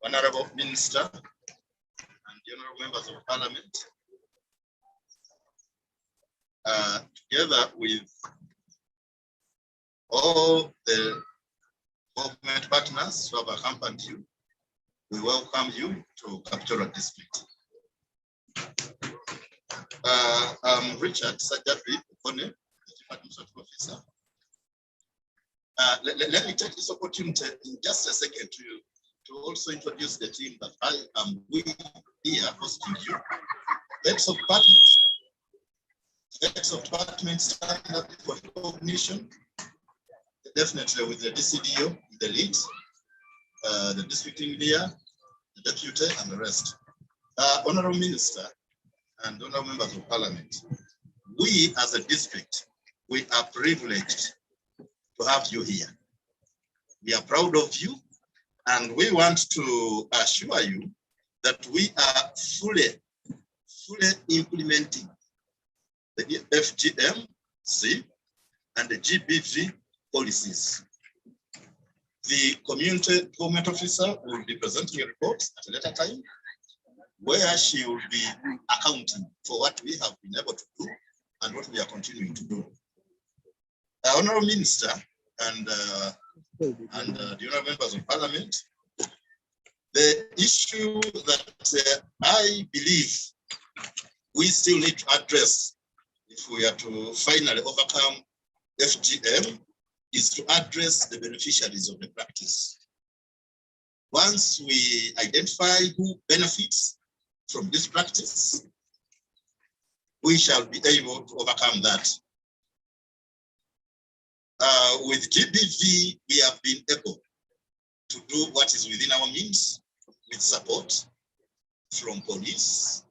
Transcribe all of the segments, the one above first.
Honorable Minister and the honorable members of Parliament, together with all the government partners who have accompanied you, we welcome you to Capitola District. I'm Richard Sajjabi, the Chief Administrative Officer. Let me take this opportunity in just a second to also introduce the team that I am with here hosting you. Heads of departments standing up for recognition, definitely with the DCDO, the lead, the district engineer, the deputy, and the rest. Honorable Minister and honorable members of Parliament, we as a district, we are privileged to have you here. We are proud of you, and we want to assure you that we are fully implementing the FGM-C and the GBV policies. The community government officer will be presenting a report at a later time where she will be accounting for what we have been able to do and what we are continuing to do. Honorable Minister and the honorable members of Parliament, the issue that I believe we still need to address if we are to finally overcome FGM is to address the beneficiaries of the practice. Once we identify who benefits from this practice, we shall be able to overcome that. With GBV, we have been able to do what is within our means with support from police.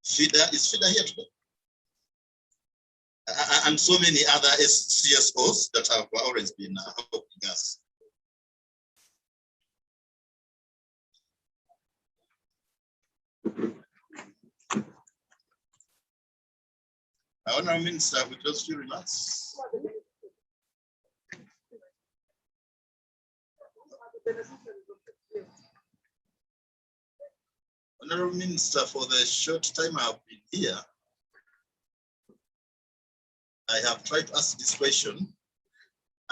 FIDA, is FIDA here today? And so many other CSOs that have always been helping us. Honorable Minister, with those few remarks. Honorable Minister, for the short time I have been here, I have tried to ask this question,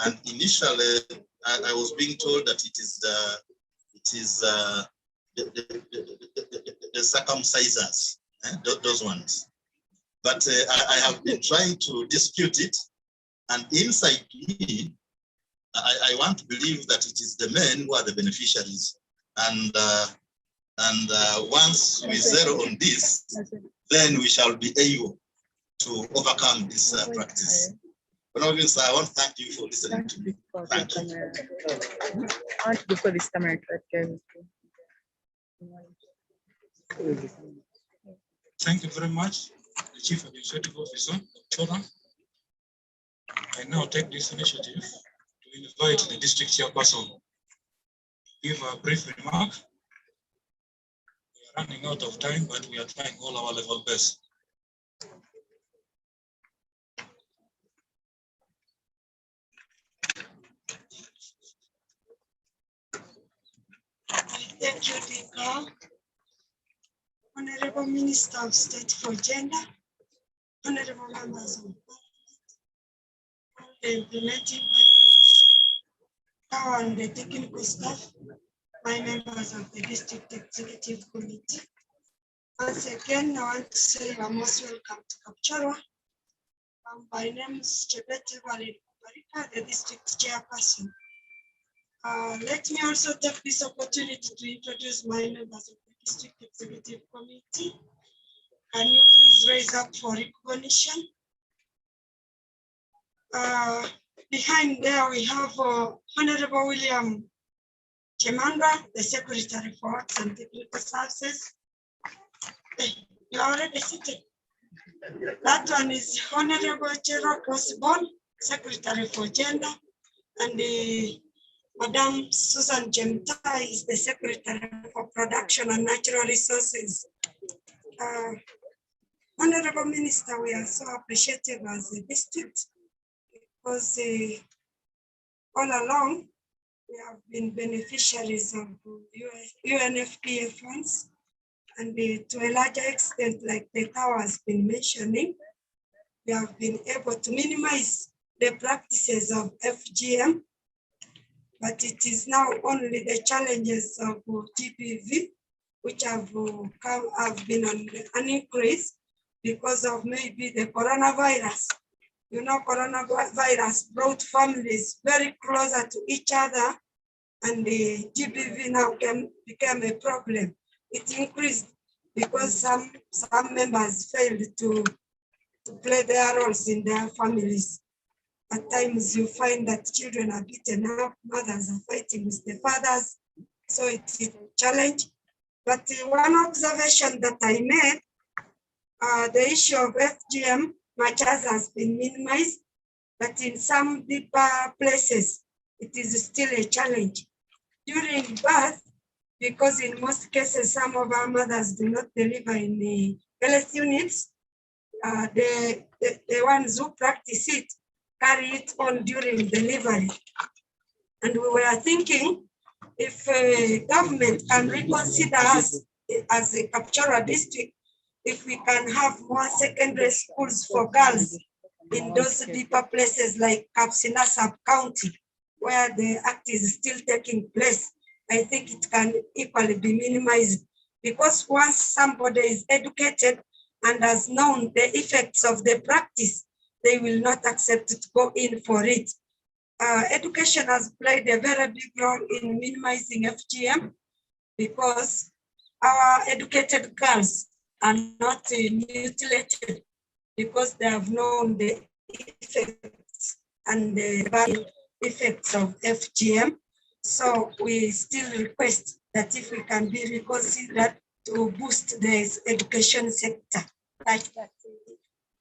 and initially I was being told that it is the circumcisers, those ones. But I have been trying to dispute it, and inside me, I want to believe that it is the men who are the beneficiaries. And once we zero on this, then we shall be able to overcome this practice. But obviously, I want to thank you for listening to me. Thank you. I want to go for this camera. Thank you very much, the Chief Administrative Officer, Dr. I now take this initiative to invite the district chairperson to give a brief remark. We are running out of time, but we are trying all our level best. Thank you, Dika. Honorable Minister of State for Gender, honorable members of Parliament, the implementing partners, and the technical staff, my members of the District Executive Committee. Once again, I want to say you are most welcome to Capitola. My name is Chebete Barika, the District Chairperson. Let me also take this opportunity to introduce my members of the District Executive Committee. Can you please raise up for recognition? Behind there, we have Honorable William Chemanga, the Secretary for Arts and Technical Services. You are already seated. That one is Honorable Gerald Osborne, Secretary for Gender, and Madam Susan Jemtai is the Secretary for Production and Natural Resources. Honorable Minister, we are so appreciative as a district because all along We have been beneficiaries of UNFPA funds, and to a larger extent, like the tower has been mentioning, we have been able to minimize the practices of FGM, but it is now only the challenges of GBV, which have been on an increase because of maybe the coronavirus. You know, coronavirus brought families very closer to each other, and the GBV now became a problem. It increased because some members failed to play their roles in their families. At times you find that children are beaten up, mothers are fighting with the fathers, so it's a challenge. But one observation that I made, the issue of FGM matches has been minimized, but in some deeper places, it is still a challenge. During birth, because in most cases, some of our mothers do not deliver in the health units, the ones who practice it carry it on during delivery. And we were thinking if government can reconsider us as a Kapchorwa district, if we can have more secondary schools for girls in those deeper places like Kapsina sub-county, where the act is still taking place, I think it can equally be minimized. Because once somebody is educated and has known the effects of the practice, they will not accept to go in for it. Education has played a very big role in minimizing FGM because our educated girls are not mutilated because they have known the effects and the bad effects of FGM. So we still request that if we can be reconsidered to boost the education sector, like that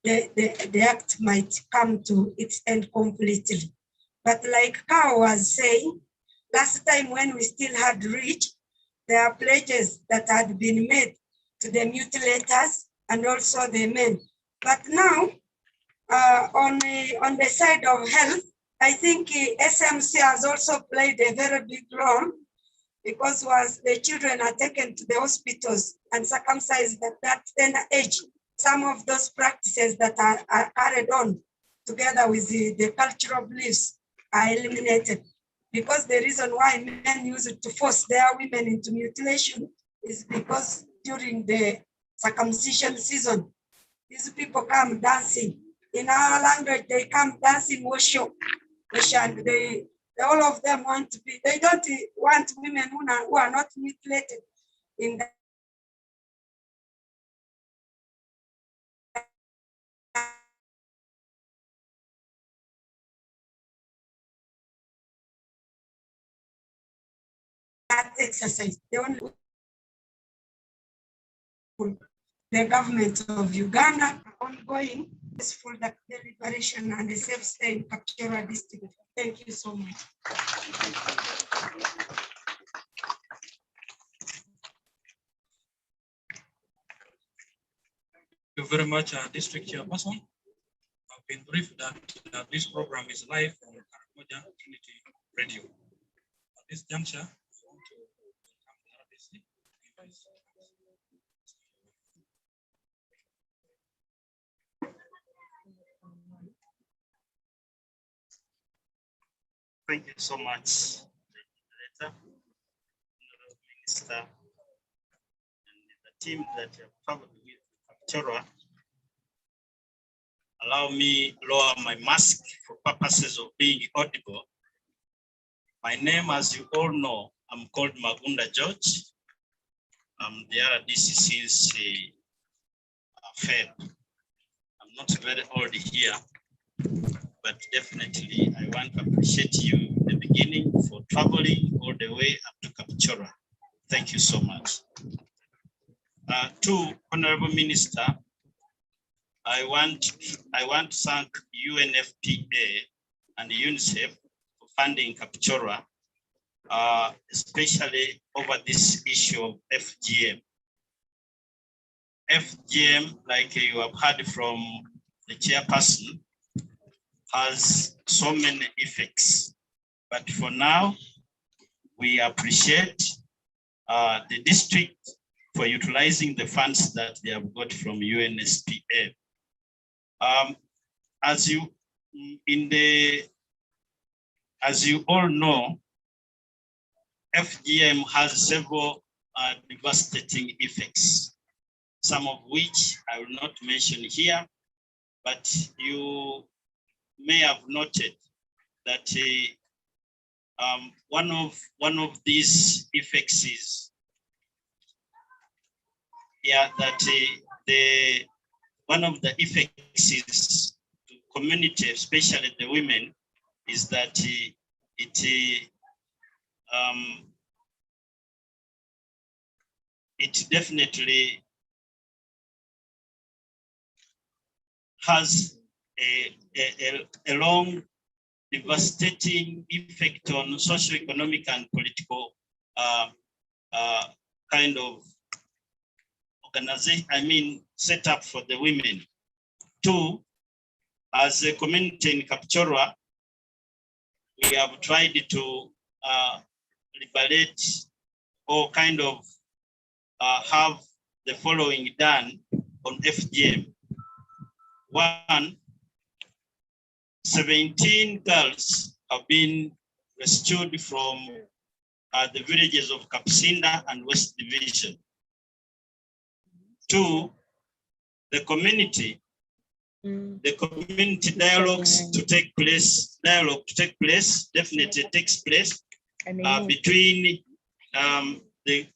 the act might come to its end completely. But like Carl was saying, last time when we still had reach, there are pledges that had been made to the mutilators and also the men. But now, on the side of health, I think SMC has also played a very big role, because once the children are taken to the hospitals and circumcised at that tender age, some of those practices that are carried on together with the cultural beliefs are eliminated. Because the reason why men use it to force their women into mutilation is because during the circumcision season, these people come dancing. In our language, they come dancing worship. And they all of them want to be, they don't want women who are not mutilated in that exercise. They only the government of Uganda ongoing peaceful deliberation and a safe stay in Kapchorwa district. Thank you so much. Thank you very much, District Chairperson. I've been briefed that this program is live from Karamoja Trinity Radio. At this juncture, I want to welcome the RDC. Thank you so much, Minister, and the team that have traveled with Kapchorwa. Allow me lower my mask for purposes of being audible. My name, as you all know, I'm called Magunda George. I'm the RDC since Feb. I'm not very old here, but definitely I want to appreciate you in the beginning for traveling all the way up to Kapchorwa. Thank you so much. To Honorable Minister, I want to thank UNFPA and UNICEF for funding Kapchorwa, especially over this issue of FGM. FGM, like you have heard from the chairperson, has so many effects. But for now, we appreciate the district for utilizing the funds that they have got from UNSPA. As you all know, FGM has several devastating effects, some of which I will not mention here, but you may have noted that one of these effects is one of the effects is to community, especially the women, is that it definitely has a long devastating effect on socioeconomic and political kind of organization, set up for the women. Two, as a community in Kapchorwa, we have tried to liberate or kind of have the following done on FGM. One, 17 girls have been rescued from the villages of Kapsinda and West Division. Two, the community dialogue to take place definitely takes place between the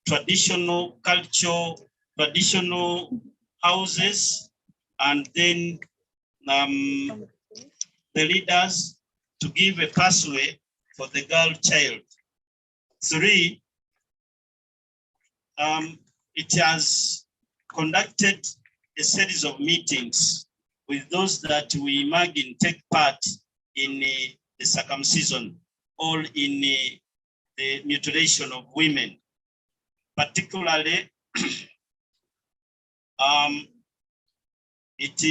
traditional houses and then the leaders to give a pathway for the girl child. Three, it has conducted a series of meetings with those that we imagine take part in the circumcision or in the mutilation of women. Particularly, it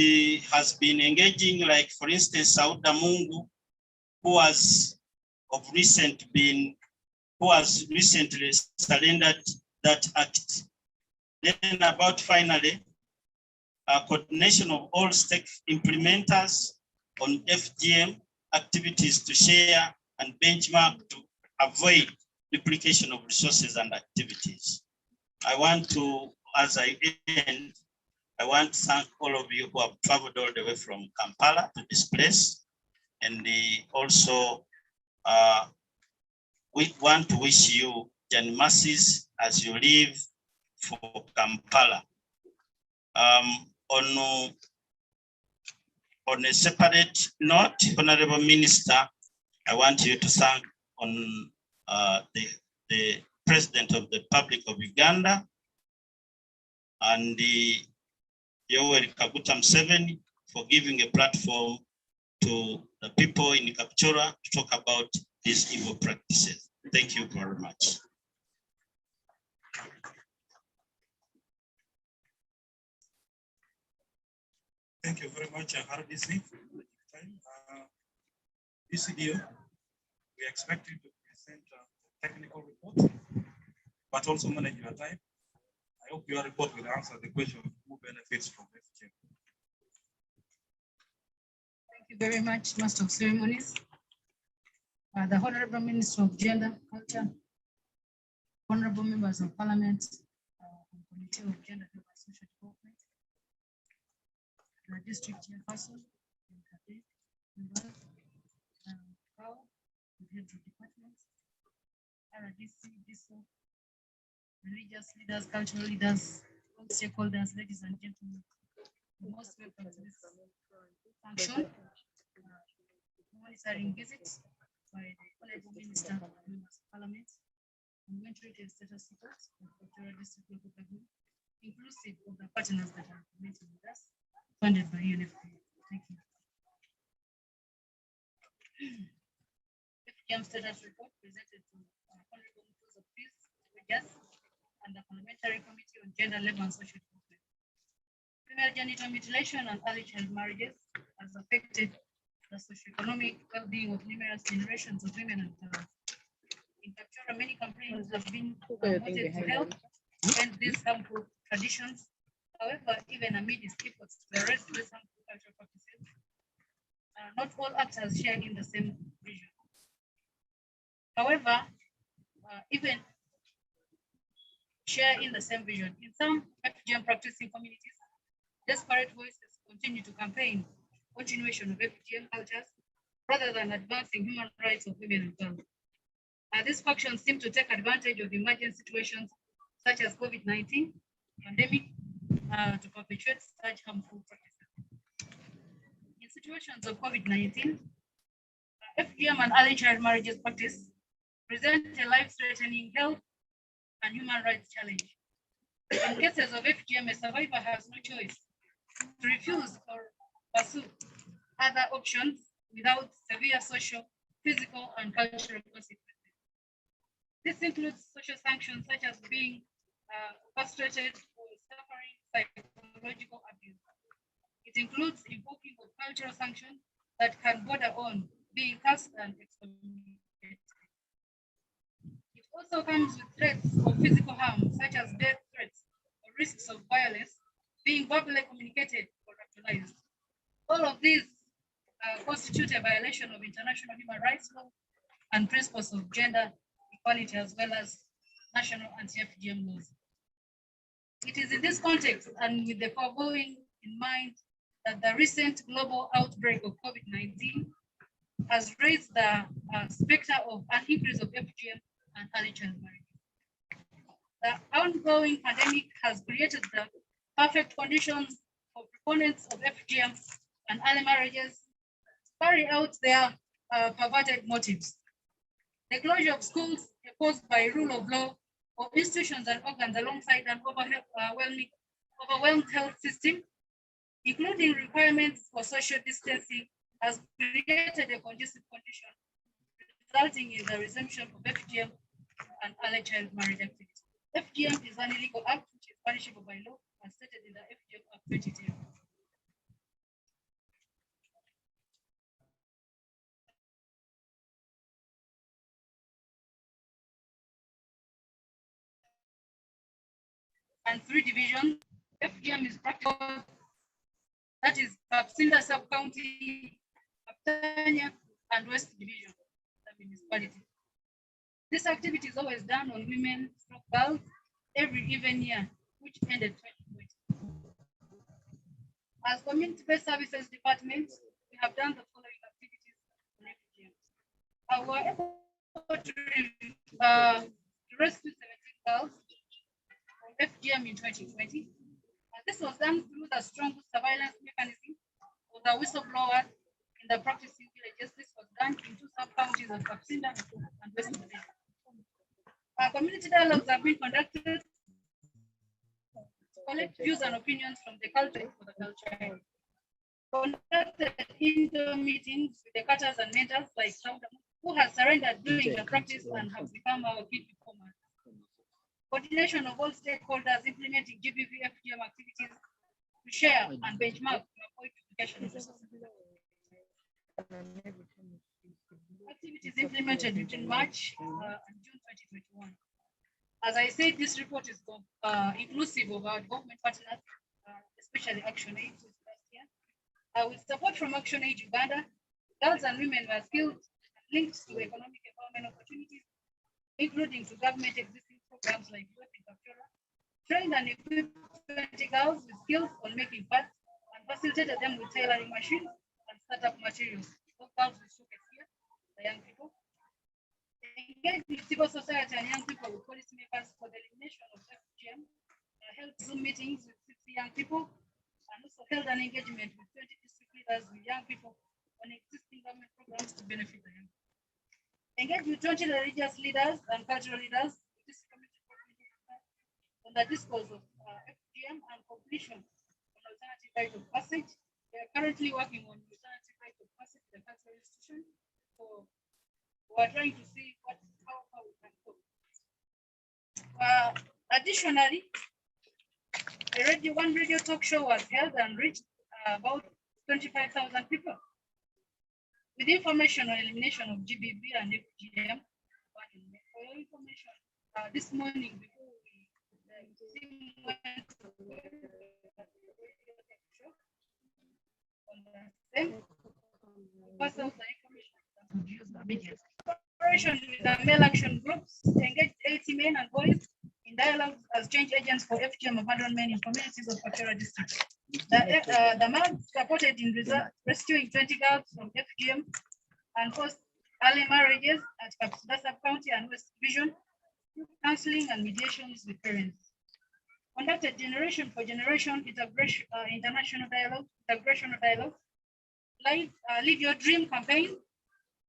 has been engaging, like for instance, Sauda Mungu, who has recently surrendered that act. Then about finally, coordination of all stake implementers on FGM activities to share and benchmark to avoid duplication of resources and activities. I want to, as I end, I want to thank all of you who have traveled all the way from Kampala to this place. And also, we want to wish you Jan Masses as you leave for Kampala. On a separate note, Honorable Minister, I want you to thank on the President of the Republic of Uganda and the Yoweri Kaguta Museveni for giving a platform to the people in Kapchorwa to talk about these evil practices. Thank you very much. Thank you very much, RDC. BCDO, we expect you to present a technical report, but also manage your time. I hope your report will answer the question of who benefits from FGM. Thank you very much, Master of Ceremonies. The Honorable Minister of Gender, Culture, Honorable Members of Parliament, and Committee of Gender and Social Development, the District Chairperson, heads of departments, RDC, DISO, religious leaders, cultural leaders, all stakeholders, ladies and gentlemen, you're most welcome to this function, monitoring visits by the Honorable Minister of Members of Parliament, inventory and status reports of the District Local Government, inclusive of the partners that are meeting with us, funded by UNFPA. Thank you. FGM status report presented to Honorable Ministers of Peace, and the Parliamentary Committee on Gender, Labor and Social Development. Female genital mutilation and early child marriages has affected the socioeconomic well-being of numerous generations of women and girls. In Kapchorwa, many campaigns have been Okay, I think promoted to behind help end these harmful traditions. However, even amid its efforts to arrest these harmful cultural practices, not all actors share in the same vision. However, even share in the same vision. In some FGM practicing communities, desperate voices continue to campaign continuation of FGM cultures rather than advancing human rights of women and girls. These factions seem to take advantage of emergent situations such as COVID-19 pandemic to perpetuate such harmful practices. In situations of COVID-19, FGM and early child marriages practice present a life-threatening health and human rights challenge. In cases of FGM, a survivor has no choice to refuse or pursue other options without severe social, physical, and cultural consequences. This includes social sanctions such as being frustrated or suffering psychological abuse. It includes invoking of cultural sanctions that can border on being cast and excommunicated. It also comes with threats of physical harm, such as death threats or risks of violence being verbally communicated or actualized. All of these constitute a violation of international human rights law and principles of gender equality, as well as national anti-FGM laws. It is in this context and with the foregoing in mind that the recent global outbreak of COVID-19 has raised the specter of an increase of FGM and early child marriage. The ongoing pandemic has created the perfect conditions for proponents of FGM and early marriages to carry out their perverted motives. The closure of schools imposed by rule of law or institutions and organs alongside an overwhelmed health system, including requirements for social distancing, has created a conducive condition, resulting in the resumption of FGM and early child marriage activity. FGM is an illegal act which is punishable by law, as stated in the FGM Act 2010. And 3 divisions. FGM is practiced, that is Kapsinda sub-county, Kaptanya, and West Division, the municipality. This activity is always done on women, girls, every even year, which ended 2020. As community-based services department, we have done the following activities on FGM. We were able to rescue 17 girls from FGM in 2020. This was done through the strong surveillance mechanism of the whistleblower in the practicing villages. This was done in 2 sub-counties of Kapsinda and West Division. Community dialogues have been conducted to collect views and opinions from the culture for the culture. Conducted indoor meetings with the cutters and mentors like who has surrendered during the practice and have become our key performers. Coordination of all stakeholders implementing GBV FGM activities to share and benchmark to avoid duplication of resources. Activities implemented between March and June 2021. As I said, this report is inclusive of our development partners, especially ActionAid last year. With support from ActionAid Uganda, girls and women were skilled and linked to economic empowerment opportunities, including to government existing programs like Youth in Kapchorwa, trained and equipped 20 girls with skills on making parts and facilitated them with tailoring machines and startup materials. Those girls we showcase here, the young people. Engaged with civil society and young people with policymakers for the elimination of FGM, held Zoom meetings with 60 young people, and also held an engagement with 20 district leaders with young people on existing government programs to benefit the young. Engaged with 20 religious leaders and cultural leaders on the discourse of FGM and completion on alternative right of passage. We are currently working on alternative right of passage in the cultural institution. So we are trying to see how we can go. Additionally, one radio talk show was held and reached about 25,000 people with information on elimination of GBV and FGM information, this morning before we team went to pass out the information to use the media. Collaboration with the male action groups engaged 80 men and boys in dialogue as change agents for FGM abandonment in communities of Kapchora district. The MAG supported in rescuing 20 girls from FGM and forced early marriages at Kapchora sub-county and West Division, counseling and mediations with parents. Conducted generation for generation international dialogue, integrational dialogue, Live Your Dream campaign,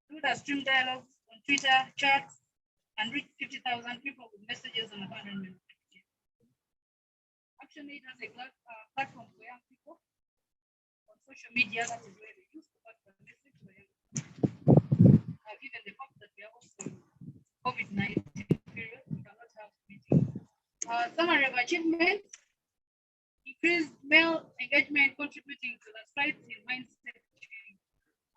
through the stream dialogues on Twitter, chats, and reached 50,000 people with messages on abandonment. ActionAid has a platform for young people on social media. That is where they use to pass the message to young people. Given the fact that we are also in COVID-19 period, we cannot have meetings. Summary of achievements: increased male engagement contributing to the strides in mindset change.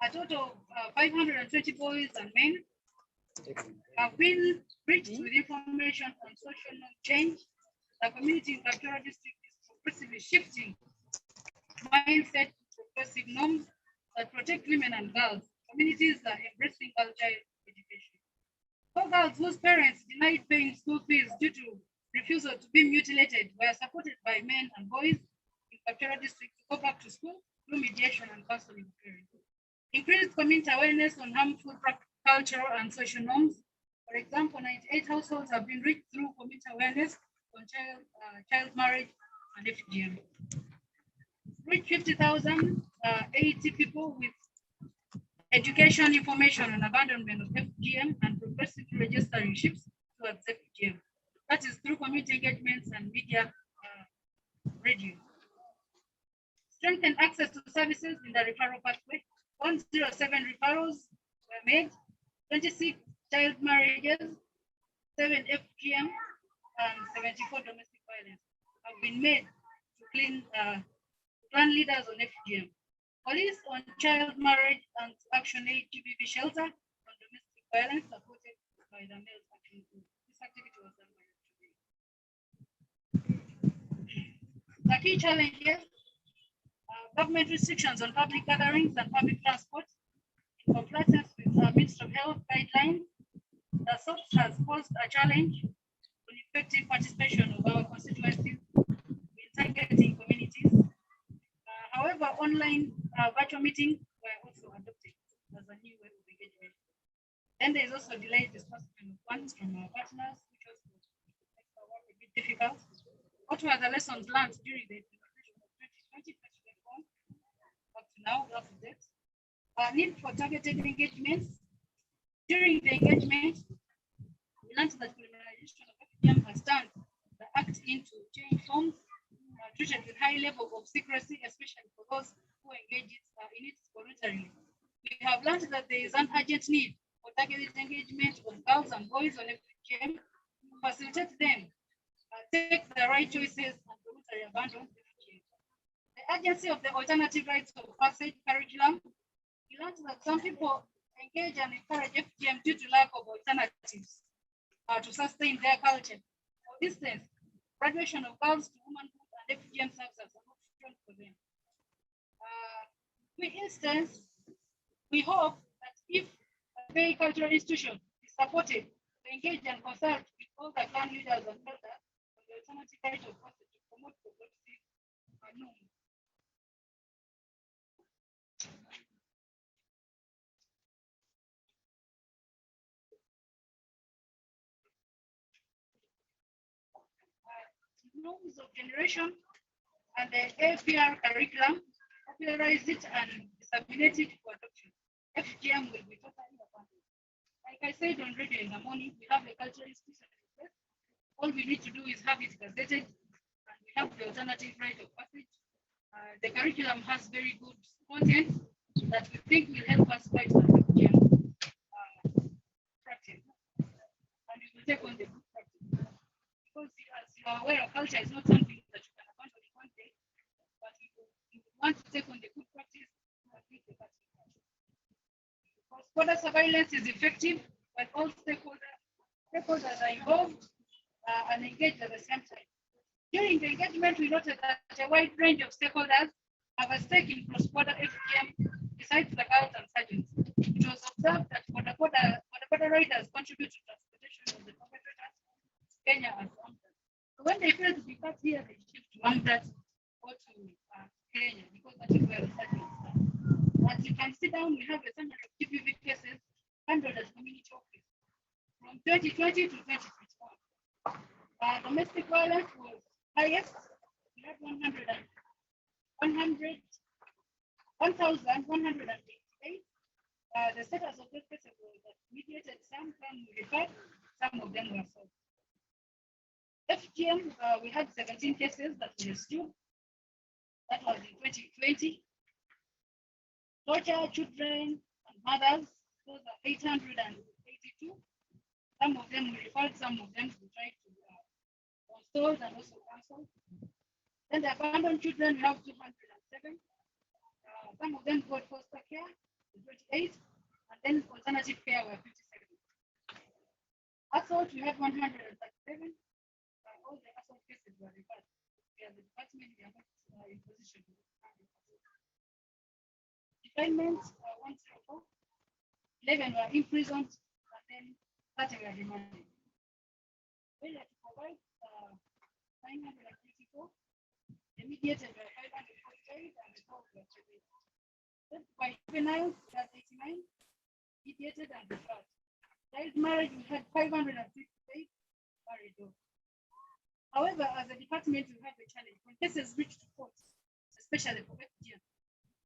A total of 520 boys and men have been reached with information on social change. The community in Kapchora district is progressively shifting mindset to progressive norms that protect women and girls. Communities are embracing girl child education. For girls whose parents denied paying school fees due to refusal to be mutilated were supported by men and boys in Kapchora district to go back to school through mediation and counseling. Increased community awareness on harmful cultural and social norms. For example, 98 households have been reached through community awareness on child marriage and FGM. Reach 50,080 people with education information on abandonment of FGM and progressively registering ships towards FGM. That is through community engagements and media radio. Strengthen access to services in the referral pathway. 107 referrals were made, 26 child marriages, 7 FGM, and 74 domestic violence have been made to clan leaders on FGM. Police on child marriage and ActionAid GBV shelter on domestic violence supported by the male action group. This activity was done by the key challenges: government restrictions on public gatherings and public transport in compliance with Ministry of Health guidelines. The SOPS has posed a challenge on effective participation of our constituencies in targeting communities. However, online virtual meetings were also adopted as a new way of engagement. Then there is also delayed disbursement of funds from our partners, which also makes our work a bit difficult. What were the lessons learned during the implementation of 2020-2021 up to now, up to date? Need for targeted engagements. During the engagement, we learned that criminalization of FGM has turned the act into change forms treated with high level of secrecy, especially for those who engage in it voluntarily. We have learned that there is an urgent need for targeted engagement of girls and boys on FGM to facilitate them take the right choices and voluntarily abandon FGM. The urgency of the alternative rites of passage curriculum. We learned that some people engage and encourage FGM due to lack of alternatives to sustain their culture. For instance, graduation of girls to womanhood and FGM serves as an option for them. For instance, we hope that if a very cultural institution is supported to engage and consult with all the clan leaders and elders on the alternative right of passage to promote progressive norms. Norms of generation and the APR curriculum, popularize it and disseminate it for adoption. FGM will be totally abandoned. Like I said on radio in the morning, we have a cultural institution. All we need to do is have it gazetted, and we have the alternative right of passage. The curriculum has very good content that we think will help us fight the FGM practice, and we will take on the good practice. Because as you are aware, culture is not something that you can abandon in one day, but if you want to take on the good practice, because border surveillance is effective, but all stakeholders stakeholders are involved and engaged at the same time. During the engagement, we noted that a wide range of stakeholders have a stake in cross-border FGM besides the guards and sergeants. It was observed that border riders contribute to transportation of the perpetrators to Kenya as armed. So when they fail to be cut here, they shift to armed or to Kenya because that is where the settlements are. As you can see down, we have a summary of GBV cases handled at community office from 2020 to 2021. Domestic violence was highest. We had 1,188. The status of those cases was that mediated, some referred, some of them were solved. FGM, we had 17 cases that were restored. That was in 2020. Torture, children, and mothers, those are 882. Some of them we referred, some of them we tried to console and also cancel. Then the abandoned children, we have 207. Some of them got foster care, 28, and then alternative care were 57. Assault, we have 137. All the assault cases were referred. The department, we are not in position to handle assault. Detainment, 104. 11 were imprisoned, and then 30 were remanded. Failure to provide 984. Mediated by 548 and the 12 were terminated. Then by juveniles, we had 89. Mediated and referred. Child marriage, we had 558 married off. However, as a department, we have a challenge. When cases reach to court, especially for FGM,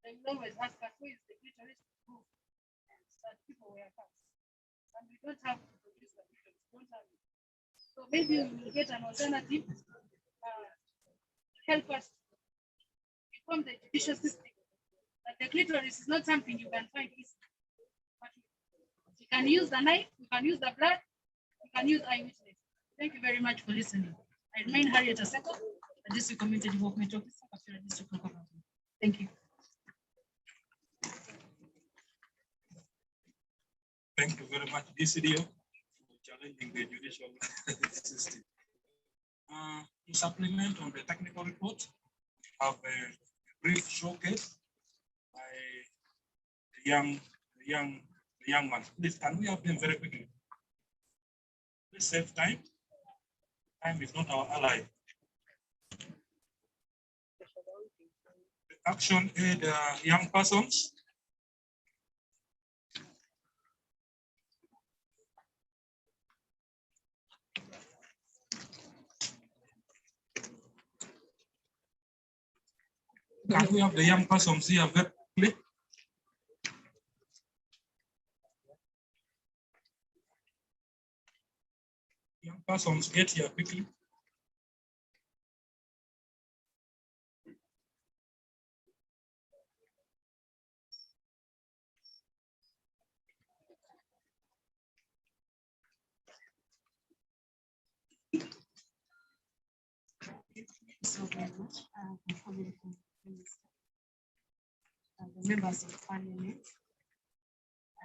they will always ask us, where is the clitoris to prove that people were cut? And we don't have to produce the clitoris, we don't have it. So maybe we will get an alternative to help us inform the judicial system that the clitoris is not something you can find easily. But you can use the knife, you can use the blood, you can use eyewitness. Thank you very much for listening. I remain Harriet Aseko, the District Community Development Officer, Kapchorwa District Local Government. Thank you. Thank you very much, DCDO, for challenging the judicial system. To supplement on the technical report, we have a brief showcase by the young man. Please, can we have them very quickly? Please save time. Time is not our ally. The action aid young persons. Can we have the young persons here very quickly? Young persons, get here quickly. So very much for the members of parliament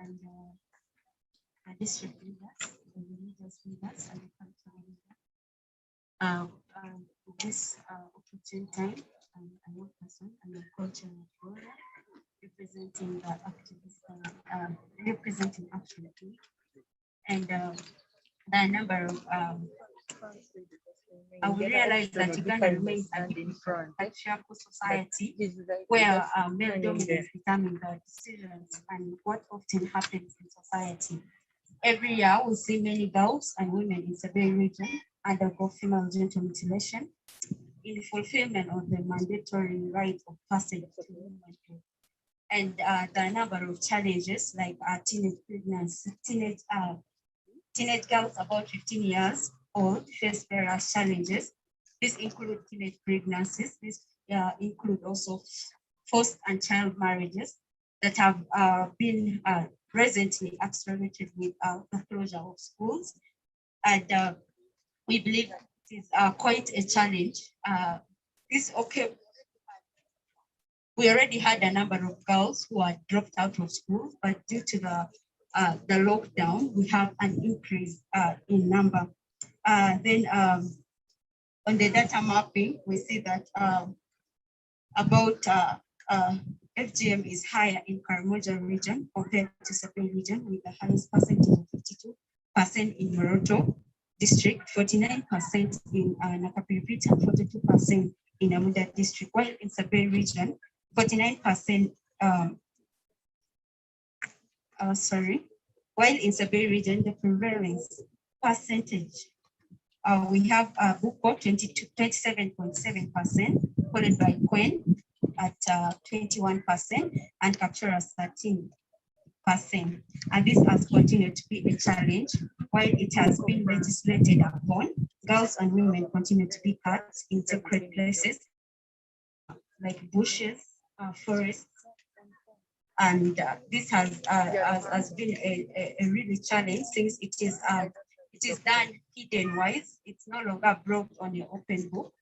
and the district leaders, the religious leaders, and the cultural leaders. This opportune time, I'm a young person, I'm a cultural warrior, representing the activists, representing actually, and the number of we realize that Uganda remains a patriarchal society where male dominance determines the decisions and what often happens in society. Every year, we see many girls and women in Sabine region undergo female genital mutilation in fulfillment of the mandatory right of passage to womanhood. And the number of challenges like teenage pregnancy, teenage girls about 15 years old face various challenges. These include teenage pregnancies. These include also forced and child marriages that have been recently accelerated with the closure of schools. And we believe it is quite a challenge. We already had a number of girls who are dropped out of school, but due to the the lockdown, we have an increase in number. Then on the data mapping, we see that about FGM is higher in Karamoja region compared to Sabine region, with the highest percentage of 52% in Moroto district, 49% in Nakapiripit, and 42% in Amuda district, while in Sabine region, 49%, while in Sabine region, the prevalence percentage, we have Buko 27.7%, followed by Quen at 21%, and Kapchora 13%. And this has continued to be a challenge. While it has been legislated upon, girls and women continue to be cut in sacred places like bushes, forests, and this has been a really challenge, since it is done hidden wise. It's no longer brought on your open book.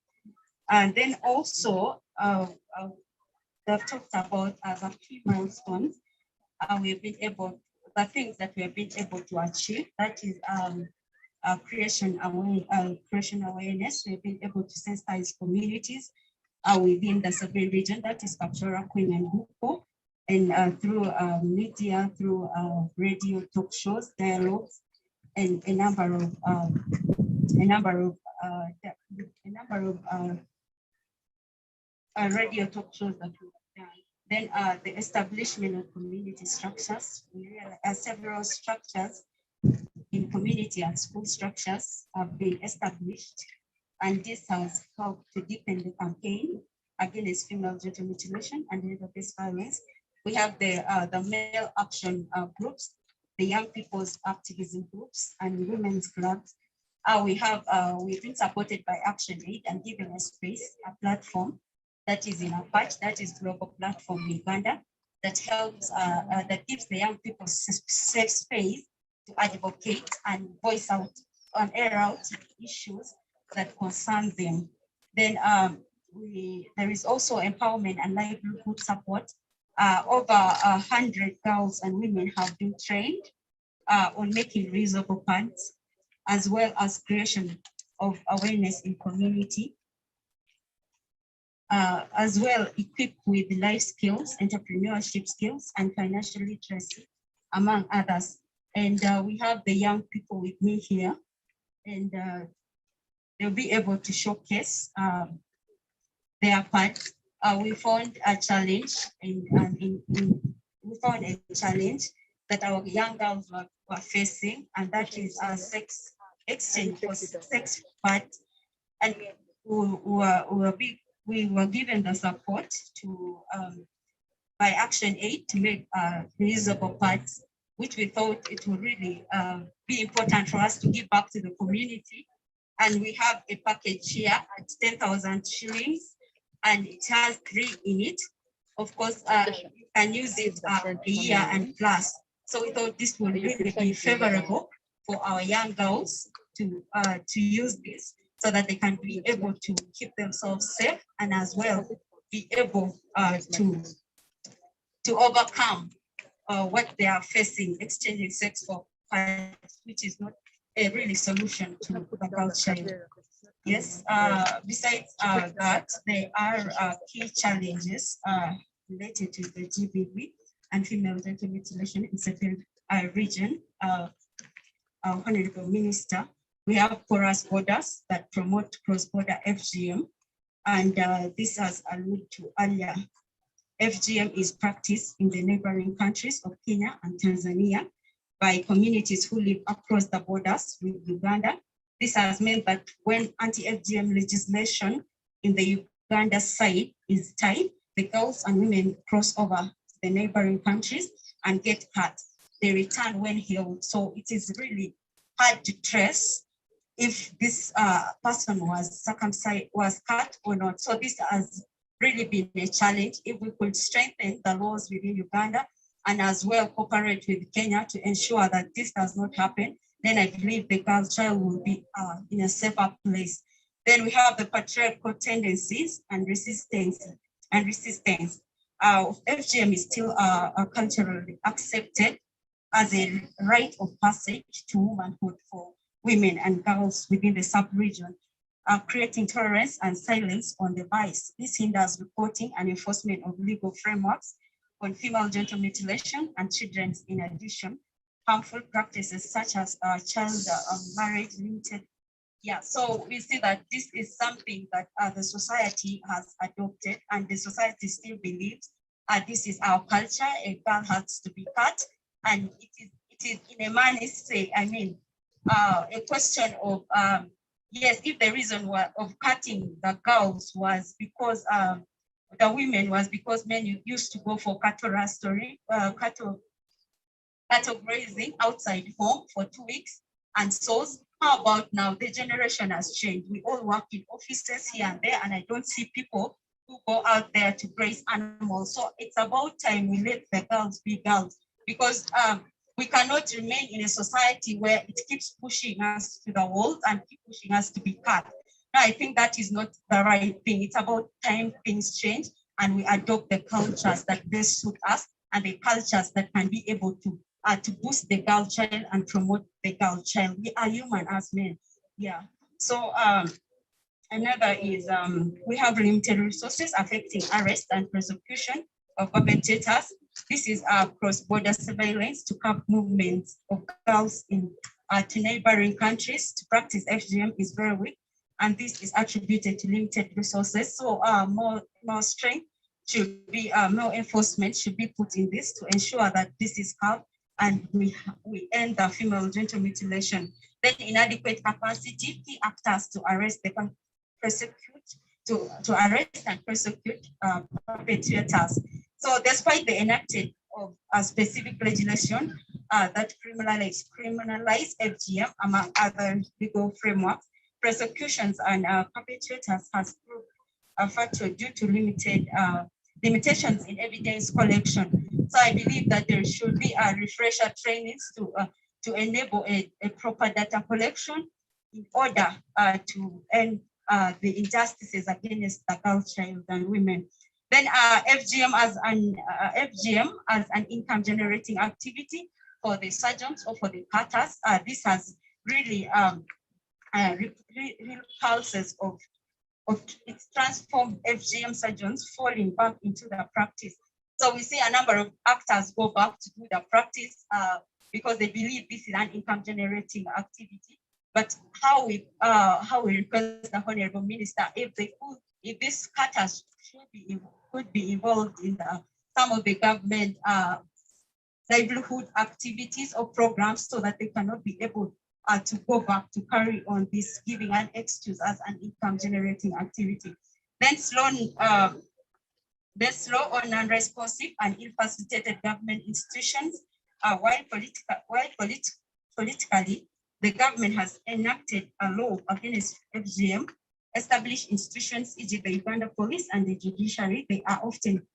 And then also, they've talked about the key milestones. We've been able, the things that we have been able to achieve, that is creation awareness. We've been able to sensitize communities within the Sabine region, that is Kapchora, Queen, and Buko, and through media, through radio, talk shows, dialogues, and a number of radio talk shows that we've done. Then the establishment of community structures. We realize several structures in community and school structures have been established, and this has helped to deepen the campaign against female genital mutilation and gender-based violence. We have the male action groups, the young people's activism groups, and women's clubs. We've been supported by Action Aid and given a space, a platform that is in a patch, that is global platform Uganda, that helps, that gives the young people safe space to advocate and voice out and air out issues that concern them. Then there is also empowerment and livelihood support. Over 100 girls and women have been trained on making reusable pads, as well as creation of awareness in community, as well equipped with life skills, entrepreneurship skills, and financial literacy, among others. And we have the young people with me here, and they'll be able to showcase their part. We found a challenge, that our young girls were facing, and that is a sex exchange for sex part. And we were given the support to by Action Aid to make reusable parts, which we thought it would really be important for us to give back to the community. And we have a package here at 10,000 shillings, and it has 3 in it. Of course, you can use it a year and plus. So we thought this would really be favorable for our young girls to use this, so that they can be able to keep themselves safe, and as well be able to overcome what they are facing, exchanging sex for parts, which is not a really solution to the girl child. Yes, besides that, there are key challenges related to the GBV and female genital mutilation in certain region. Honorable Minister, we have porous borders that promote cross-border FGM, and this has alluded to earlier. FGM is practiced in the neighboring countries of Kenya and Tanzania by communities who live across the borders with Uganda. This has meant that when anti-FGM legislation in the Uganda side is tight, the girls and women cross over the neighboring countries and get cut. They return when healed. So it is really hard to trace if this person was circumcised, was cut or not. So this has really been a challenge. If we could strengthen the laws within Uganda and as well cooperate with Kenya to ensure that this does not happen, then I believe the girl child will be in a safer place. Then we have the patriarchal tendencies and resistance. FGM is still culturally accepted as a rite of passage to womanhood for women and girls within the sub-region, creating tolerance and silence on the vice. This hinders reporting and enforcement of legal frameworks on female genital mutilation and children's. In addition, harmful practices such as child marriage limited. Yeah, so we see that this is something that the society has adopted, and the society still believes this is our culture. A girl has to be cut, and it is in a manner say, I mean, a question of yes, if the reason of cutting the girls was because the women was because men used to go for cattle grazing outside home for 2 weeks, and so how about now? The generation has changed. We all work in offices here and there, and I don't see people who go out there to graze animals. So it's about time we let the girls be girls, because we cannot remain in a society where it keeps pushing us to the walls and keep pushing us to be cut. Now, I think that is not the right thing. It's about time things change and we adopt the cultures that best suit us and the cultures that can be able to boost the girl child and promote the girl child. We are human as men. Yeah. So another is we have limited resources affecting arrest and prosecution of perpetrators. This is cross-border surveillance to curb movements of girls in to neighboring countries. To practice FGM is very weak, and this is attributed to limited resources. So more strength should be, more enforcement should be put in this to ensure that this is curbed and we end the female genital mutilation. Then inadequate capacity, key actors to arrest the prosecute, to arrest and prosecute perpetrators. So despite the enacted of a specific legislation that criminalize FGM among other legal frameworks, prosecutions and perpetrators has proved a factor due to limitations in evidence collection. So I believe that there should be a refresher trainings to enable a proper data collection in order to end the injustices against the girl child and women. Then FGM as an income generating activity for the surgeons or for the cutters. This has really real pulses of it's transformed FGM surgeons falling back into the practice. So we see a number of actors go back to do the practice because they believe this is an income generating activity. But how we request the Honorable Minister, if these cutters could be involved in some of the government livelihood activities or programs so that they cannot be able to go back to carry on this, giving an excuse as an income generating activity. Then slow on non-responsive and ill-facilitated government institutions. While politically, the government has enacted a law against FGM, established institutions, e.g. the Uganda Police and the judiciary. They are often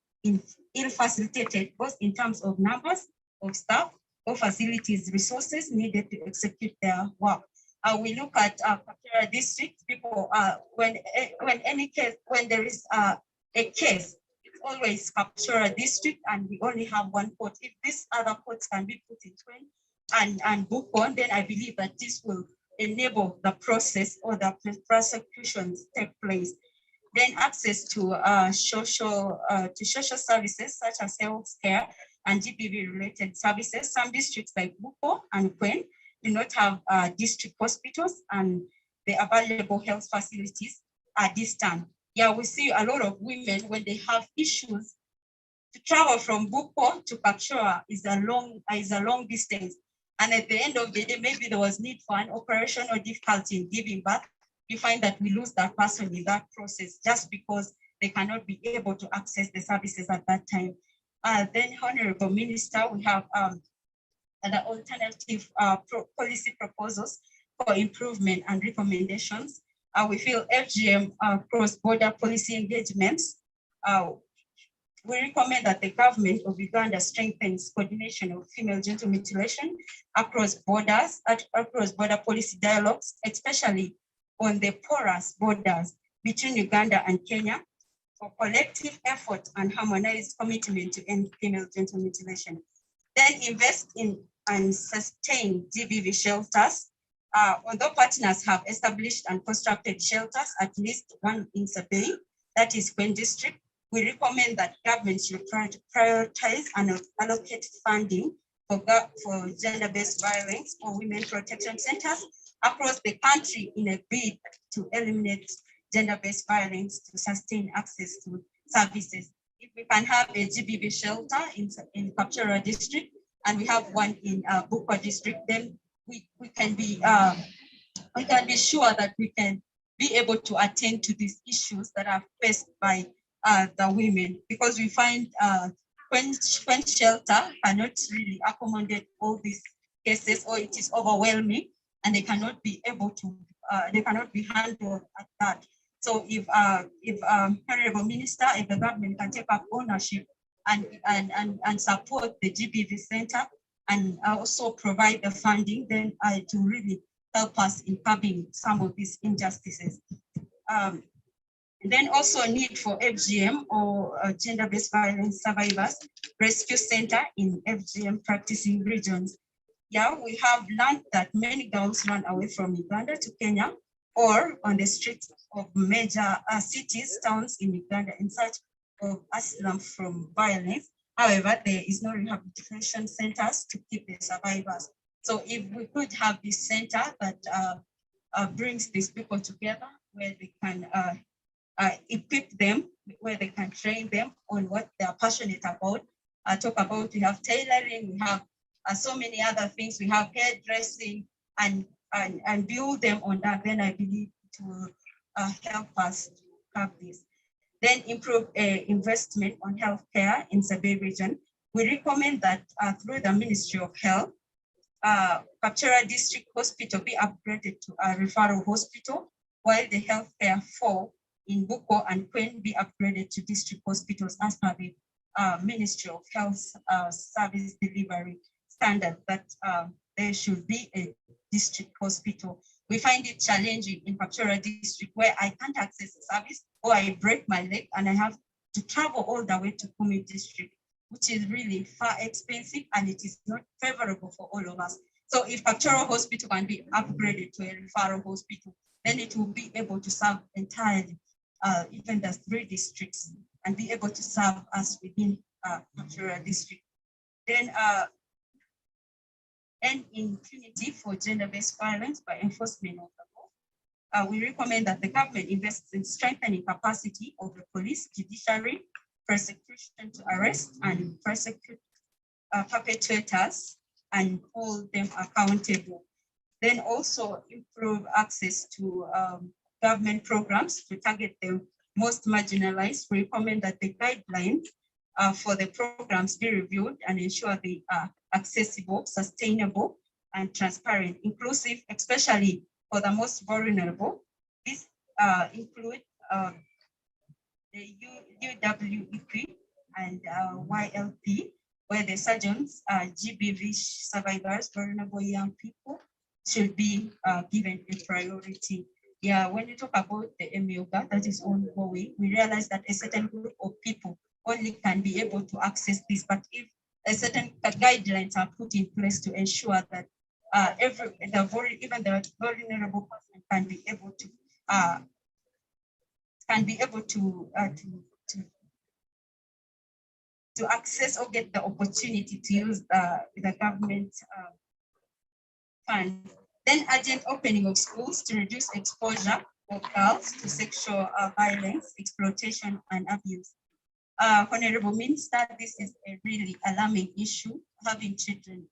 ill-facilitated, both in terms of numbers of staff or facilities, resources needed to execute their work. We look at Kapchorwa district, people, when there is a case, it's always Kapchorwa district and we only have one court. If these other courts can be put in train and book on, then I believe that this will enable the process or the prosecutions take place. Then access to social services such as health care and GBV related services. Some districts like Buko and Kwen do not have district hospitals and the available health facilities are distant. Yeah, we see a lot of women when they have issues to travel from Buko to Kapchorwa is a long distance. And at the end of the day, maybe there was need for an operation or difficulty in giving birth. You find that we lose that person in that process just because they cannot be able to access the services at that time. Then, Honorable Minister, we have the alternative policy proposals for improvement and recommendations. We feel FGM cross-border policy engagements. We recommend that the government of Uganda strengthens coordination of female genital mutilation across borders, across border policy dialogues, especially on the porous borders between Uganda and Kenya, for collective effort and harmonized commitment to end female genital mutilation. Then invest in and sustain GBV shelters. Although partners have established and constructed shelters, at least one in Sabay, that is Kwen District, we recommend that government should prioritize and allocate funding for gender-based violence or women protection centers across the country in a bid to eliminate gender-based violence to sustain access to services. If we can have a GBV shelter in Kapchorwa district and we have one in Bukwa district, then we can be sure that we can be able to attend to these issues that are faced by the women, because we find when shelter cannot really accommodate all these cases, or it is overwhelming and they cannot be able to, they cannot be handled at that. So if Honorable Minister, if the government can take up ownership and support the GBV Center and also provide the funding, then to really help us in curbing some of these injustices. Then also a need for FGM or gender-based violence survivors rescue center in FGM practicing regions. Yeah, we have learned that many girls run away from Uganda to Kenya or on the streets of major cities, towns in Uganda in search of asylum from violence. However, there is no rehabilitation centers to keep the survivors. So if we could have this center that brings these people together, where they can equip them, where they can train them on what they are passionate about. Talk about, we have tailoring, we have so many other things, we have hairdressing, and build them on that, then I believe it will help us have this. Then improve investment on healthcare in Sabay region. We recommend that through the Ministry of Health, Kapchorwa District Hospital be upgraded to a referral hospital, while the healthcare for in Buko and Kwen be upgraded to district hospitals as per the Ministry of Health service delivery standard, that there should be a district hospital. We find it challenging in Kapchorwa district where I can't access the service, or I break my leg and I have to travel all the way to Kumi district, which is really far expensive and it is not favorable for all of us. So if Kapchorwa hospital can be upgraded to a referral hospital, then it will be able to serve entirely even the 3 districts and be able to serve us within Kapchorwa district. Then end impunity for gender-based violence by enforcement of the law. We recommend that the government invests in strengthening capacity of the police, judiciary, prosecution to arrest and prosecute perpetrators and hold them accountable. Then also improve access to government programs to target the most marginalized. We recommend that the guidelines for the programs be reviewed and ensure they are accessible, sustainable, and transparent, inclusive, especially for the most vulnerable. This include the UWEP and YLP, where the surgeons, GBV survivors, vulnerable young people, should be given a priority. Yeah, when you talk about the MUGA that is ongoing, we realize that a certain group of people only can be able to access this, but if a certain guidelines are put in place to ensure that even the vulnerable person can be able to access or get the opportunity to use the government fund. Then urgent opening of schools to reduce exposure of girls to sexual violence, exploitation, and abuse. Honorable Minister, this is a really alarming issue, having children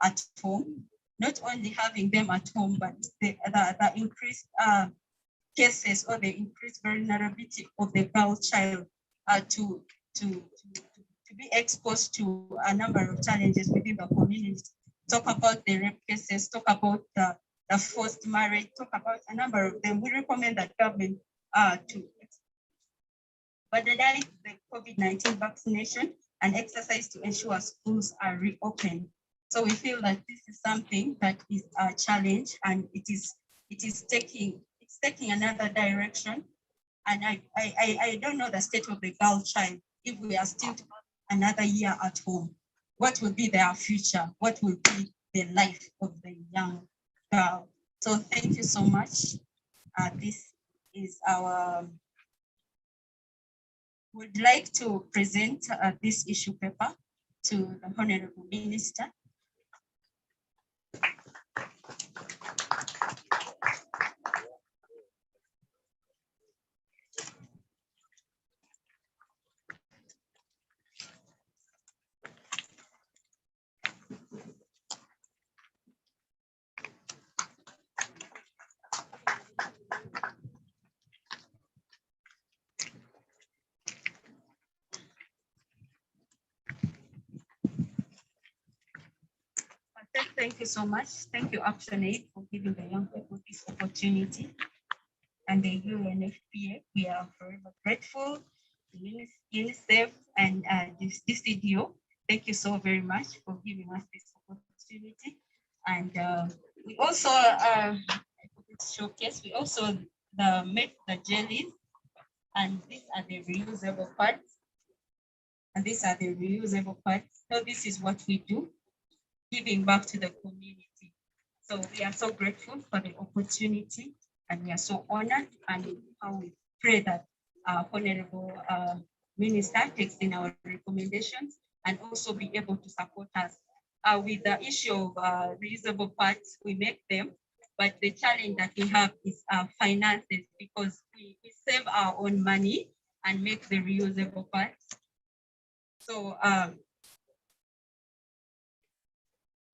at home, not only having them at home, but the increased cases or the increased vulnerability of the girl child to be exposed to a number of challenges within the community. Talk about the rape cases, talk about the forced marriage, talk about a number of them. We recommend that government to standardize the COVID-19 vaccination and exercise to ensure schools are reopened. So we feel that this is something that is a challenge, and it's taking another direction. And I don't know the state of the girl child if we are still another year at home. what will be their future, what will be the life of the young girl. So thank you so much. This is our, would like to present this issue paper to the Honorable Minister. Thank you so much. Thank you, ActionAid, for giving the young people this opportunity. And the UNFPA, we are forever grateful. UNICEF and this DCDO, thank you so very much for giving us this opportunity. And we also showcase, we also make the jellies, and these are the reusable parts. And these are the reusable parts. So this is what we do, giving back to the community. So we are so grateful for the opportunity, and we are so honored, and how we pray that Honorable Minister takes in our recommendations and also be able to support us. With the issue of reusable parts, we make them, but the challenge that we have is finances, because we save our own money and make the reusable parts. So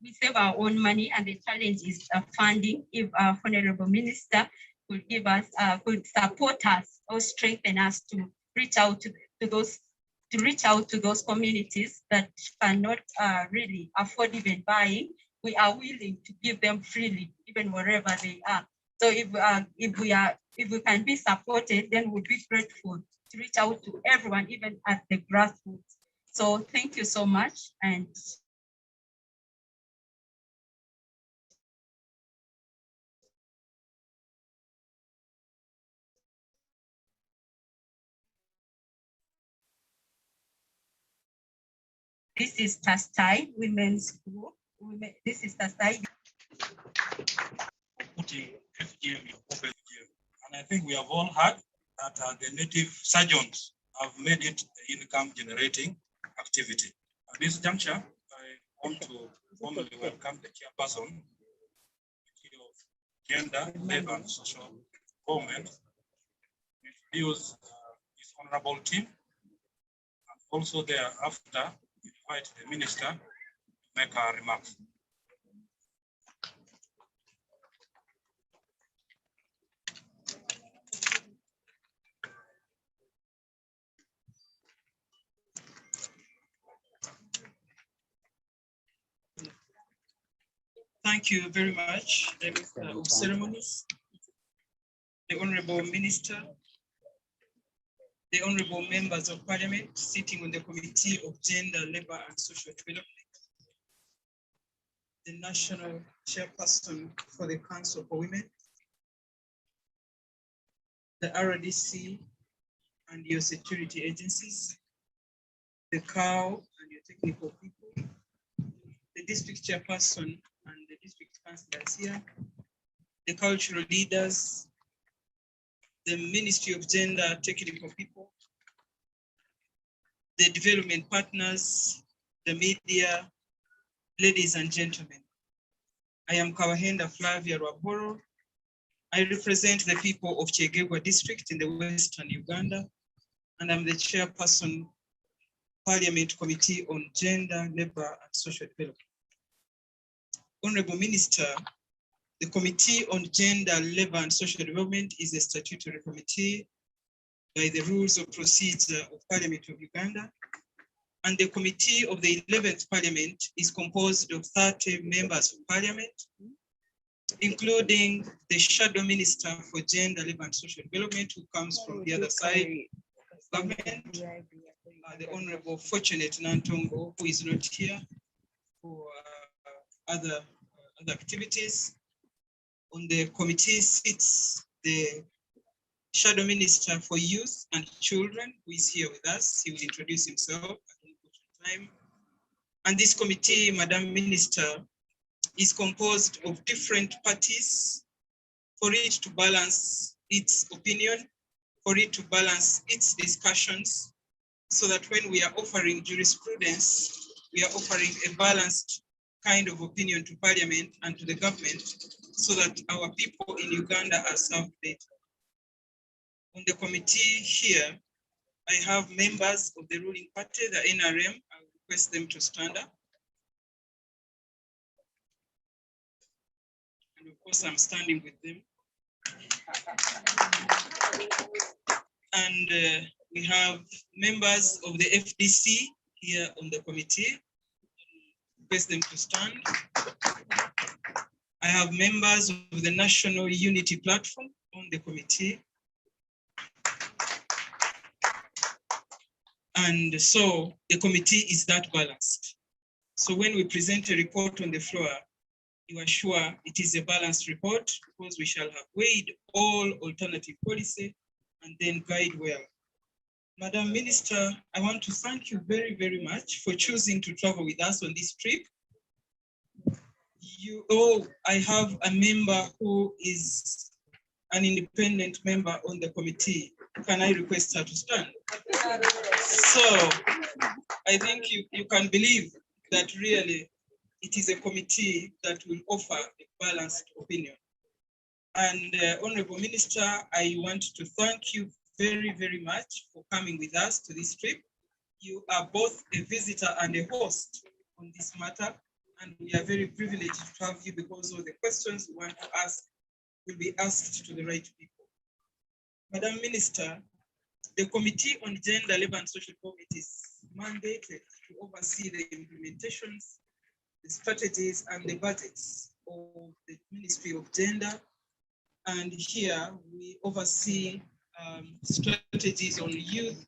we save our own money, and the challenge is funding. If our Honorable Minister could give us, could support us or strengthen us to reach out to those communities that cannot really afford even buying, we are willing to give them freely, even wherever they are. So if we can be supported, then we'll be grateful to reach out to everyone, even at the grassroots. So thank you so much. And this is Tastai Women's Group. This is Tastai. Putting FGM in open FGM. And I think we have all heard that the native surgeons have made it income generating activity. At this juncture, I want to formally welcome the chairperson of Gender, Labor and Social Development, introduce his honorable team, and also thereafter invite the minister to make her remarks. Thank you very much, the Minister of Ceremonies, the Honorable Minister, the Honorable Members of Parliament sitting on the Committee of Gender, Labour and Social Development, the National Chairperson for the Council for Women, the RDC and your security agencies, the COW and your technical people, the district chairperson and the district councillors here, the cultural leaders, the Ministry of Gender technical people, the development partners, the media, ladies and gentlemen. I am Kawahenda Flavia Rwaboro. I represent the people of Chegegwa district in the Western Uganda, and I'm the chairperson, Parliament Committee on Gender, Labour and Social Development. Honorable Minister, the Committee on Gender, Labour and Social Development is a statutory committee by the rules of procedure of Parliament of Uganda, and the Committee of the 11th Parliament is composed of 30 members of Parliament, including the Shadow Minister for Gender, Labour and Social Development, who comes from the other side of government, the Honorable Fortunate Nantongo, who is not here for other activities. On the committee sits the Shadow Minister for Youth and Children, who is here with us. He will introduce himself at one time. And this committee, Madam Minister, is composed of different parties for it to balance its opinion, for it to balance its discussions, so that when we are offering jurisprudence, we are offering a balanced kind of opinion to Parliament and to the government, so that our people in Uganda are served better. On the committee here, I have members of the ruling party, the NRM. I will request them to stand up. And of course, I'm standing with them. And we have members of the FDC here on the committee. Request them to stand. I have members of the National Unity Platform on the committee. And so the committee is that balanced. So when we present a report on the floor, you are sure it is a balanced report, because we shall have weighed all alternative policy and then guide well. Madam Minister, I want to thank you very, very much for choosing to travel with us on this trip. I have a member who is an independent member on the committee. Can I request her to stand? So I think you can believe that really it is a committee that will offer a balanced opinion. And Honorable Minister, I want to thank you very, very much for coming with us to this trip. You are both a visitor and a host on this matter, and we are very privileged to have you, because all the questions we want to ask will be asked to the right people. Madam Minister, the Committee on Gender, Labour and Social Development is mandated to oversee the implementations, the strategies and the budgets of the Ministry of Gender. And here we oversee strategies on youth,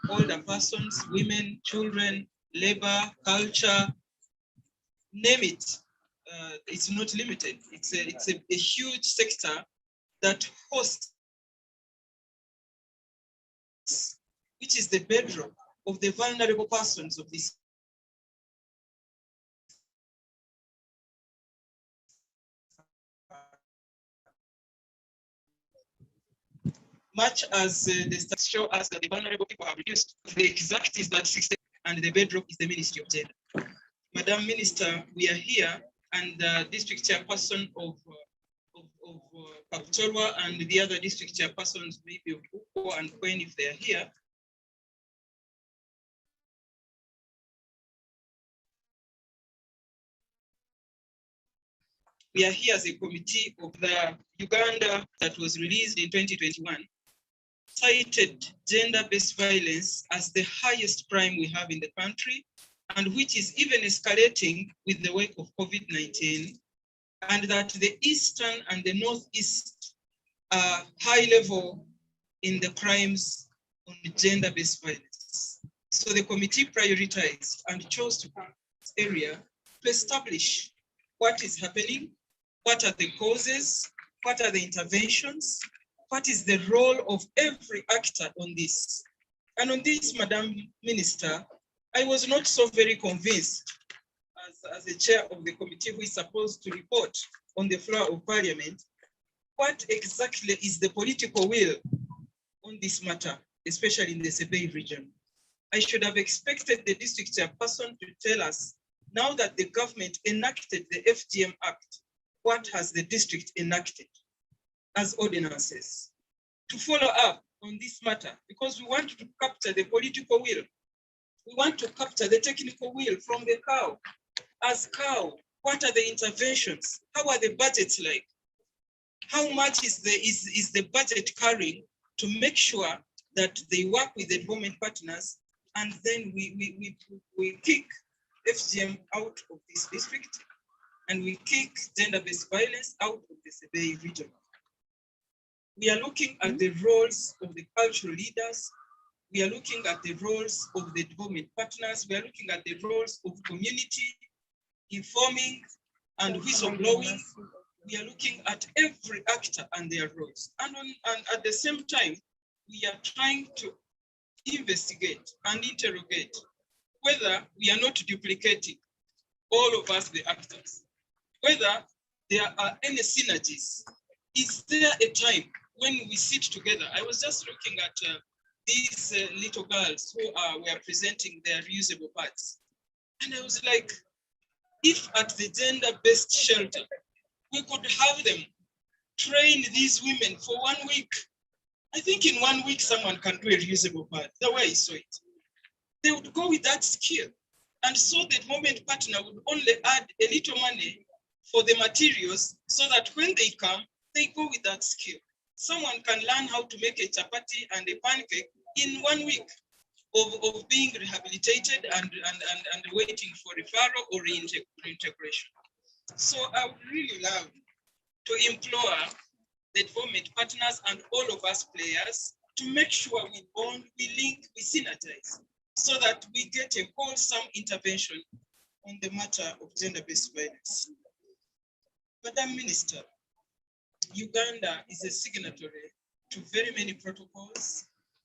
older persons, women, children, labor, culture, name it. It's not limited. It's a huge sector that hosts, which is the bedrock of the vulnerable persons of this. Much as the stats show us that the vulnerable people have reduced, the exact is that 60, and the bedrock is the Ministry of Gender. Madam Minister, we are here, and the district chairperson of Kapchorwa and the other district chairpersons, maybe of Uko and Queen, if they are here. We are here as a committee of the Uganda that was released in 2021, cited gender-based violence as the highest crime we have in the country, and which is even escalating with the wake of COVID-19, and that the Eastern and the Northeast are high level in the crimes on gender-based violence. So the committee prioritized and chose to pick this area to establish what is happening, what are the causes, what are the interventions, what is the role of every actor on this. And on this, Madam Minister, I was not so very convinced as the chair of the committee who is supposed to report on the floor of Parliament, what exactly is the political will on this matter, especially in the Sebei region. I should have expected the district chairperson to tell us, now that the government enacted the FGM Act, what has the district enacted as ordinances, to follow up on this matter, because we want to capture the political will. We want to capture the technical will from the cow. As cow, what are the interventions? How are the budgets like? How much is the budget carrying to make sure that they work with the development partners, and then we kick FGM out of this district, and we kick gender-based violence out of the Sebei region. We are looking at the roles of the cultural leaders. We are looking at the roles of the development partners. We are looking at the roles of community, informing and whistleblowing. We are looking at every actor and their roles. And at the same time, we are trying to investigate and interrogate whether we are not duplicating, all of us, the actors, whether there are any synergies. Is there a time when we sit together? I was just looking at these little girls who were presenting their reusable pads. And I was like, if at the gender-based shelter, we could have them train these women for 1 week. I think in 1 week, someone can do a reusable pad, the way I saw it. They would go with that skill. And so the moment partner would only add a little money for the materials so that when they come, they go with that skill. Someone can learn how to make a chapati and a pancake in 1 week of being rehabilitated and waiting for referral or reintegration. So I would really love to implore the development partners and all of us players to make sure we bond, we link, we synergize, so that we get a wholesome intervention on the matter of gender-based violence. Madam Minister, Uganda is a signatory to very many protocols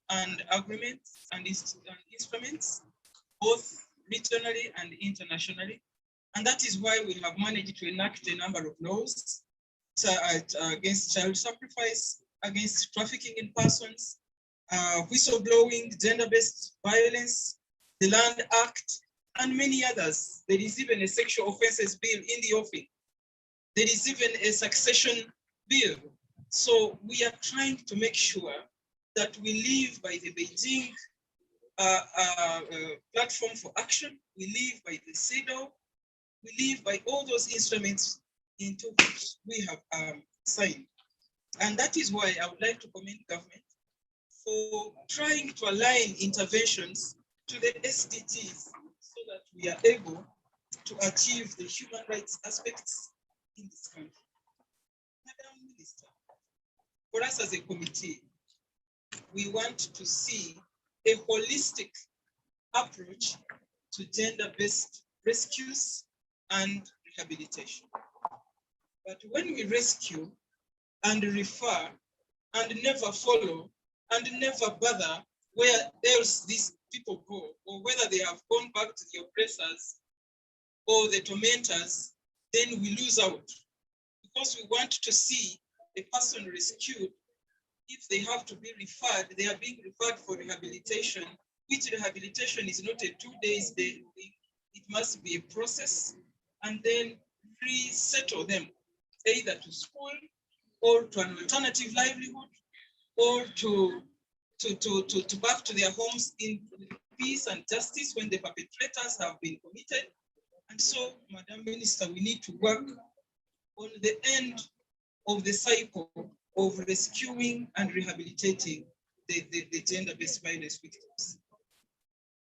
and agreements and instruments, both regionally and internationally. And that is why we have managed to enact a number of laws against child sacrifice, against trafficking in persons, whistleblowing, gender-based violence, the Land Act, and many others. There is even a sexual offences bill in the offing. There is even a succession bill. So we are trying to make sure that we live by the Beijing platform for action. We live by the CEDAW. We live by all those instruments into which we have signed. And that is why I would like to commend government for trying to align interventions to the SDGs so that we are able to achieve the human rights aspects in this country. Madam Minister, for us as a committee, we want to see a holistic approach to gender-based rescues and rehabilitation. But when we rescue and refer and never follow and never bother where else these people go, or whether they have gone back to the oppressors or the tormentors, then we lose out. Because we want to see a person rescued. If they have to be referred, they are being referred for rehabilitation, which rehabilitation is not a 2 days thing. It must be a process, and then resettle them either to school or to an alternative livelihood or to back to their homes in peace and justice when the perpetrators have been committed. And so, Madam Minister, we need to work on the end of the cycle of rescuing and rehabilitating the gender-based violence victims.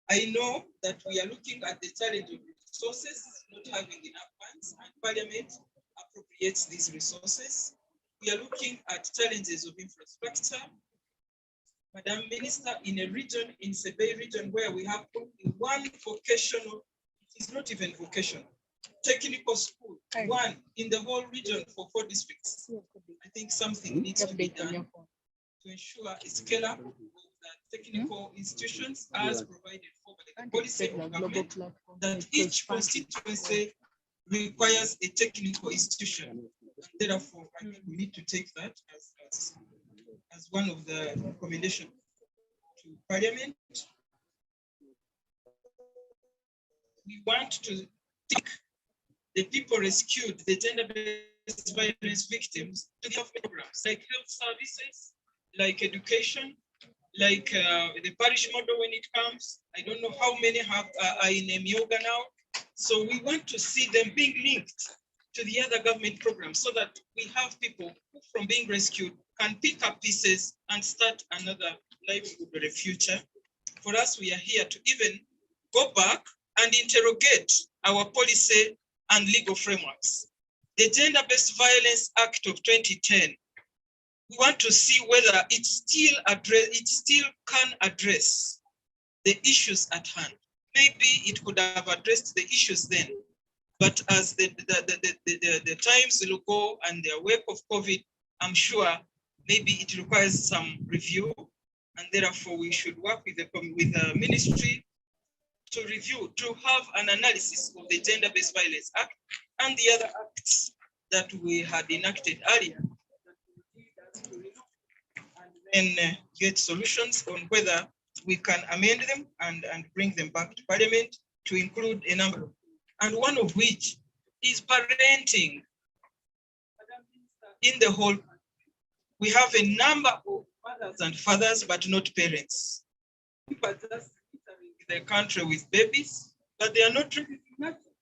I know that we are looking at the challenge of resources, not having enough funds, and Parliament appropriates these resources. We are looking at challenges of infrastructure. Madam Minister, in a region, in Sebei region, where we have only one vocational, it is not even vocational, technical school, one in the whole region for 4 districts. I think something needs to be done to ensure a scale up of the technical institutions as provided for by the policy of government, that each constituency requires a technical institution. And therefore, I think we need to take that as one of the recommendations to Parliament. We want to take the people rescued, the gender-based violence victims, to the government programs like health services, like education, like the parish model when it comes. I don't know how many are in Emyoga now. So we want to see them being linked to the other government programs so that we have people who, from being rescued, can pick up pieces and start another livelihood or a future. For us, we are here to even go back and interrogate our policy and legal frameworks. The Gender-Based Violence Act of 2010, we want to see whether it still can address the issues at hand. Maybe it could have addressed the issues then, but as the times will go and the wake of COVID, I'm sure maybe it requires some review, and therefore we should work with the ministry to review, to have an analysis of the Gender-Based Violence Act and the other acts that we had enacted earlier, and get solutions on whether we can amend them and bring them back to Parliament to include a number, and one of which is parenting. In the whole, we have a number of mothers and fathers, but not parents. People are just entering the country with babies, but they are not ready to nurture.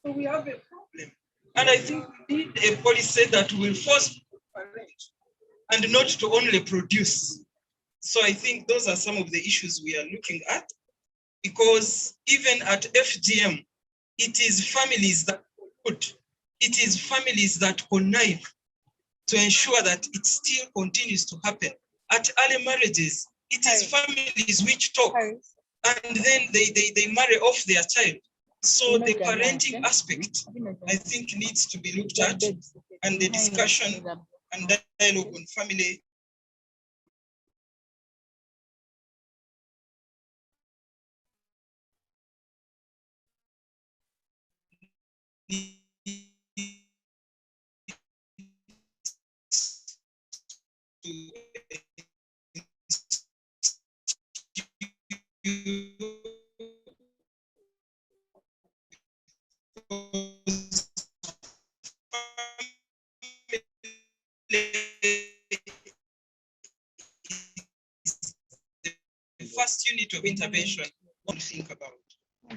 So we have a problem. And I think we need a policy that will force people to parent and not to only produce. So I think those are some of the issues we are looking at, because even at FGM, it is families that put, it is families that connive to ensure that it still continues to happen. At early marriages, it is families which talk and then they marry off their child. So the parenting aspect, I think, needs to be looked at, and the discussion and dialogue on family. The first unit of intervention to think about.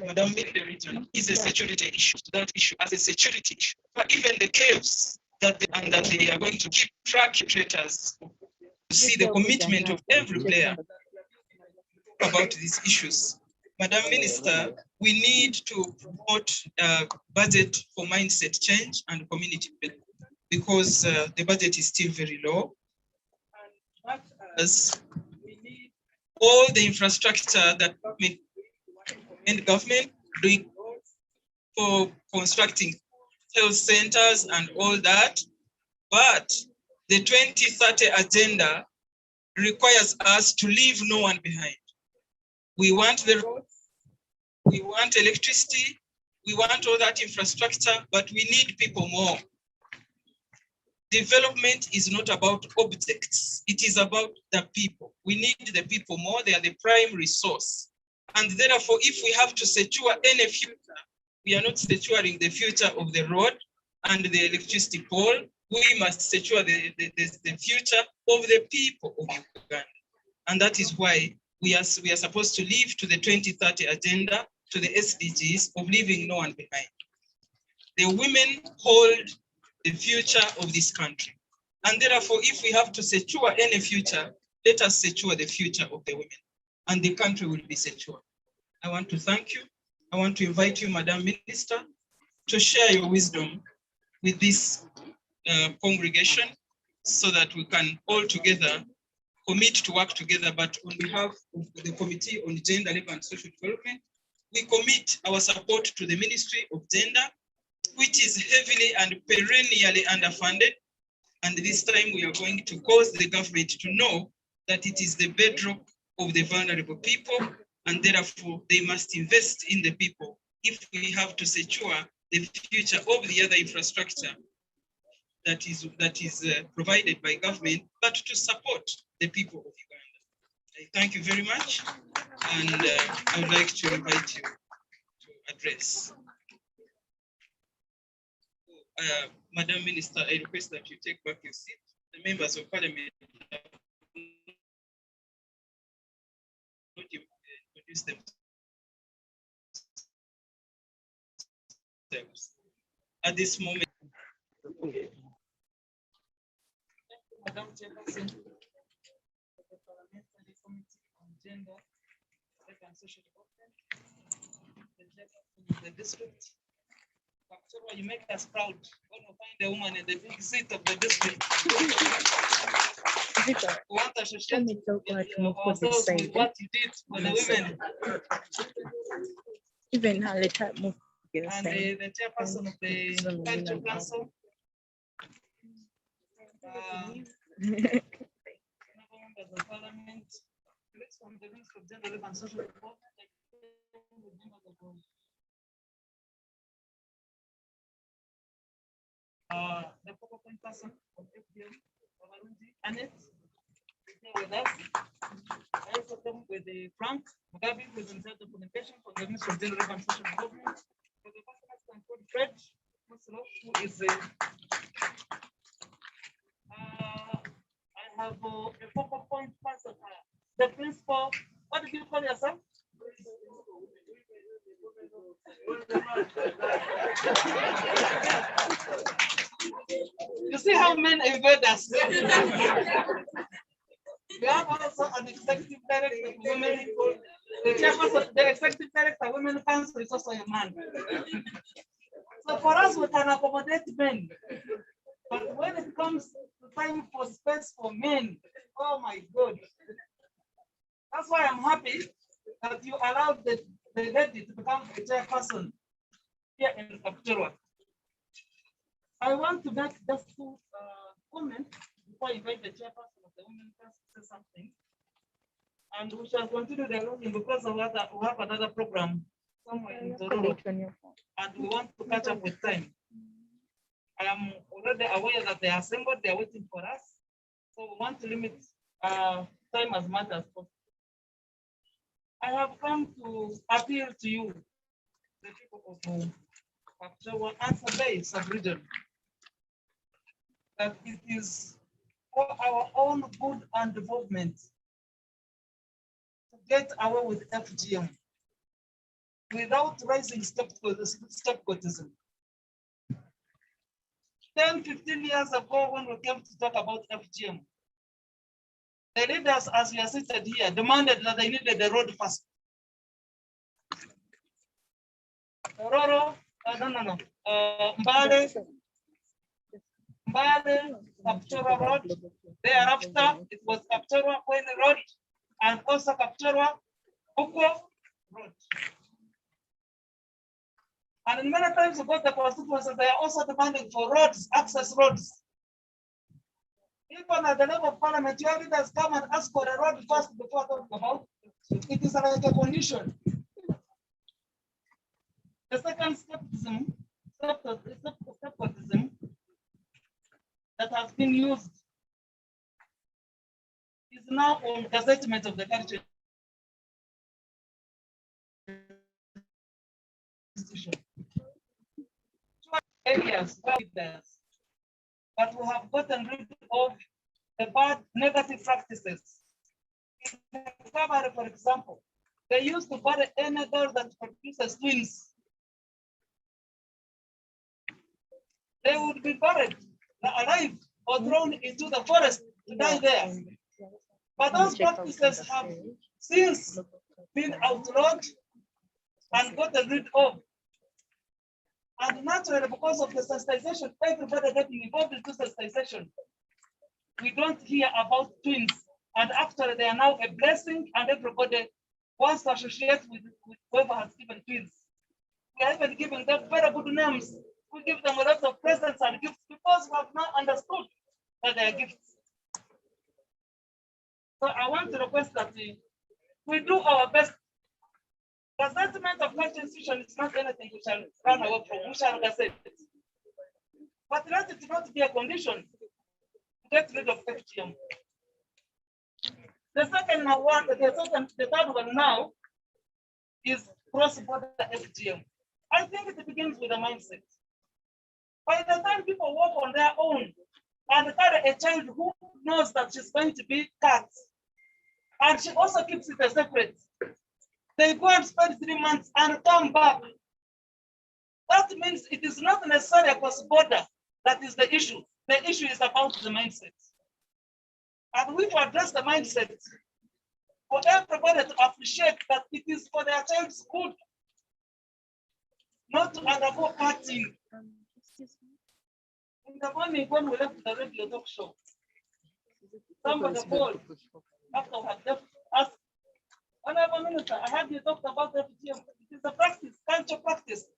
Madam Minister, is a security issue. That issue as a security issue. But even the chaos that they are going to keep track traitors to see the commitment of every player about these issues. Madam Minister, we need to promote budget for mindset change and community building, because the budget is still very low. As we need all the infrastructure that government doing for constructing health centers and all that, but the 2030 agenda requires us to leave no one behind. We want the roads, we want electricity, we want all that infrastructure, but we need people more. Development is not about objects, it is about the people. We need the people more, they are the prime resource. And therefore, if we have to secure any future, we are not securing the future of the road and the electricity pole. We must secure the future of the people of Uganda. And that is why we are supposed to live to the 2030 agenda, to the SDGs of leaving no one behind. The women hold the future of this country. And therefore, if we have to secure any future, let us secure the future of the women, and the country will be secure. I want to thank you. I want to invite you, Madam Minister, to share your wisdom with this congregation so that we can all together commit to work together. But on behalf of the Committee on Gender, Labor and Social Development, we commit our support to the Ministry of Gender, which is heavily and perennially underfunded. And this time we are going to cause the government to know that it is the bedrock of the vulnerable people, and therefore they must invest in the people if we have to secure the future of the other infrastructure that is provided by government, but to support the people of Uganda. I thank you very much, and I would like to invite you to address. Madam Minister, I request that you take back your seat. The members of Parliament introduce themselves at this moment. Madam Chairperson of the Parliamentary Committee on Gender, Labor and Social Development, the chairperson of the district. You make us proud. Going to find a woman in the big seat of the district. We want to share ourselves with what you did for the women. Even her letter move. And the chairperson of the Cultural Council. Members of Parliament, from the Ministry of Gender, Labor and Social Development, The focal point person of FGM, Annette, is here with us. I also come with the Frank Mugabe, who is in charge of communication for the Ministry of Gender and Social Development. For the person that's called Fred, who is I have a focal point person, the principal. What did you call yourself? You see how men invade us. We have also an executive director of women. The executive director of Women Council is also a man. So for us, we can accommodate men. But when it comes to time for space for men, oh my God. That's why I'm happy that you allowed the lady to become a chairperson here in Kapchorwa. I want to make just two comments before I invite the chairperson of the Women Council to say something. And we shall continue the learning because of that we have another program somewhere in Tororo, and we want to catch up with time. I am already aware that they are assembled, they are waiting for us. So we want to limit time as much as possible. I have come to appeal to you, the people of Kapchorwa and Sabay sub-region, that it is for our own good and development to get away with FGM without raising scapegoatism. 10, 15 years ago, when we came to talk about FGM, the leaders, as we are seated here, demanded that they needed the road first. Tororo, Mbale, Kapchorwa Road. Thereafter, it was Kapchorwa Kwene Road and also Kapchorwa Ukwo Road. And many times we got the constituencies, they are also demanding for roads, access roads. Even at the level of parliament, your leaders come and ask for a road first before talking about it. It is like a condition. The second skepticism that has been used is now on the assessment of the country. Areas but we have gotten rid of the bad negative practices. In recovery, for example, they used to bury any girl that produces twins. They would be buried alive or thrown into the forest to die there. But those practices have since been outlawed and gotten rid of. And naturally, because of the sensitization, everybody getting involved into sensitization, we don't hear about twins. And actually, they are now a blessing, and everybody wants to associate with whoever has given twins. We are even giving them very good names. We give them a lot of presents and gifts because we have now understood that they are gifts. So I want to request that we do our best. The sentiment of culture institution is not anything we shall run away from, we shall accept it. But let it not be a condition to get rid of FGM. The second one, the third one now is cross-border FGM. I think it begins with a mindset. By the time people walk on their own and carry a child who knows that she's going to be cut, and she also keeps it a secret, they go and spend 3 months and come back. That means it is not necessarily across border that is the issue. The issue is about the mindset. And we to address the mindset for everybody to appreciate that it is for their child's good, not to undergo cutting. In the morning when we left the radio talk show, somebody called after we had left us. Honorable Minister, I heard you talked about FGM. It is a practice, culture practice.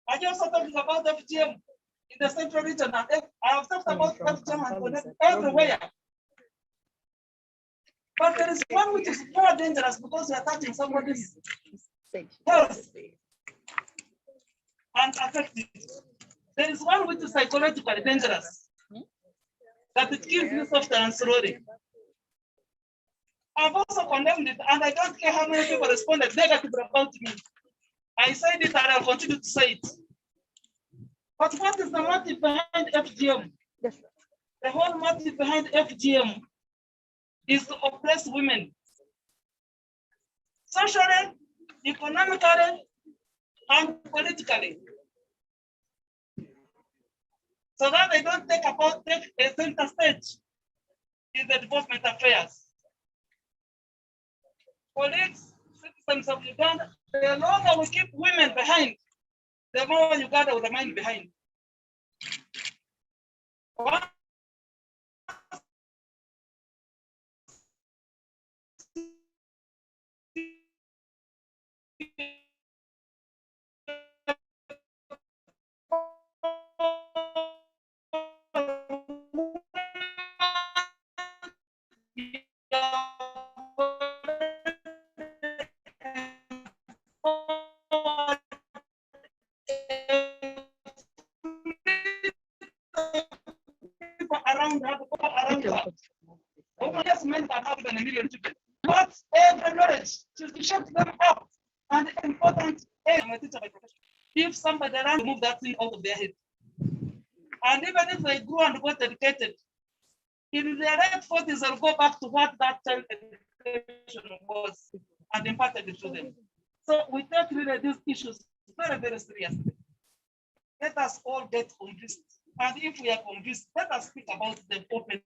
I just talking about FGM in the central region. And I have talked about FGM and connect everywhere. But there is one which is more dangerous because you are touching somebody's health, and affective. There is one which is psychologically dangerous, that it kills you softly and slowly. I've also condemned it, and I don't care how many people responded negatively about me. I said it and I'll continue to say it. But what is the motive behind FGM? The whole motive behind FGM is to oppress women. Socially, economically, and politically. So that they don't take a center stage in the development affairs. Colleagues, citizens of Uganda, the longer we keep women behind, the more Uganda will remain behind. Around her. Yes, men can have even a million children. But every knowledge should shut them up. And important if somebody ran to move that thing out of their head. And even if they grew and got educated, in their late 40s, they'll go back to what that child education was and imparted it to them. So we take really these issues very, very seriously. Let us all get convinced. And if we are convinced, let us speak about them openly.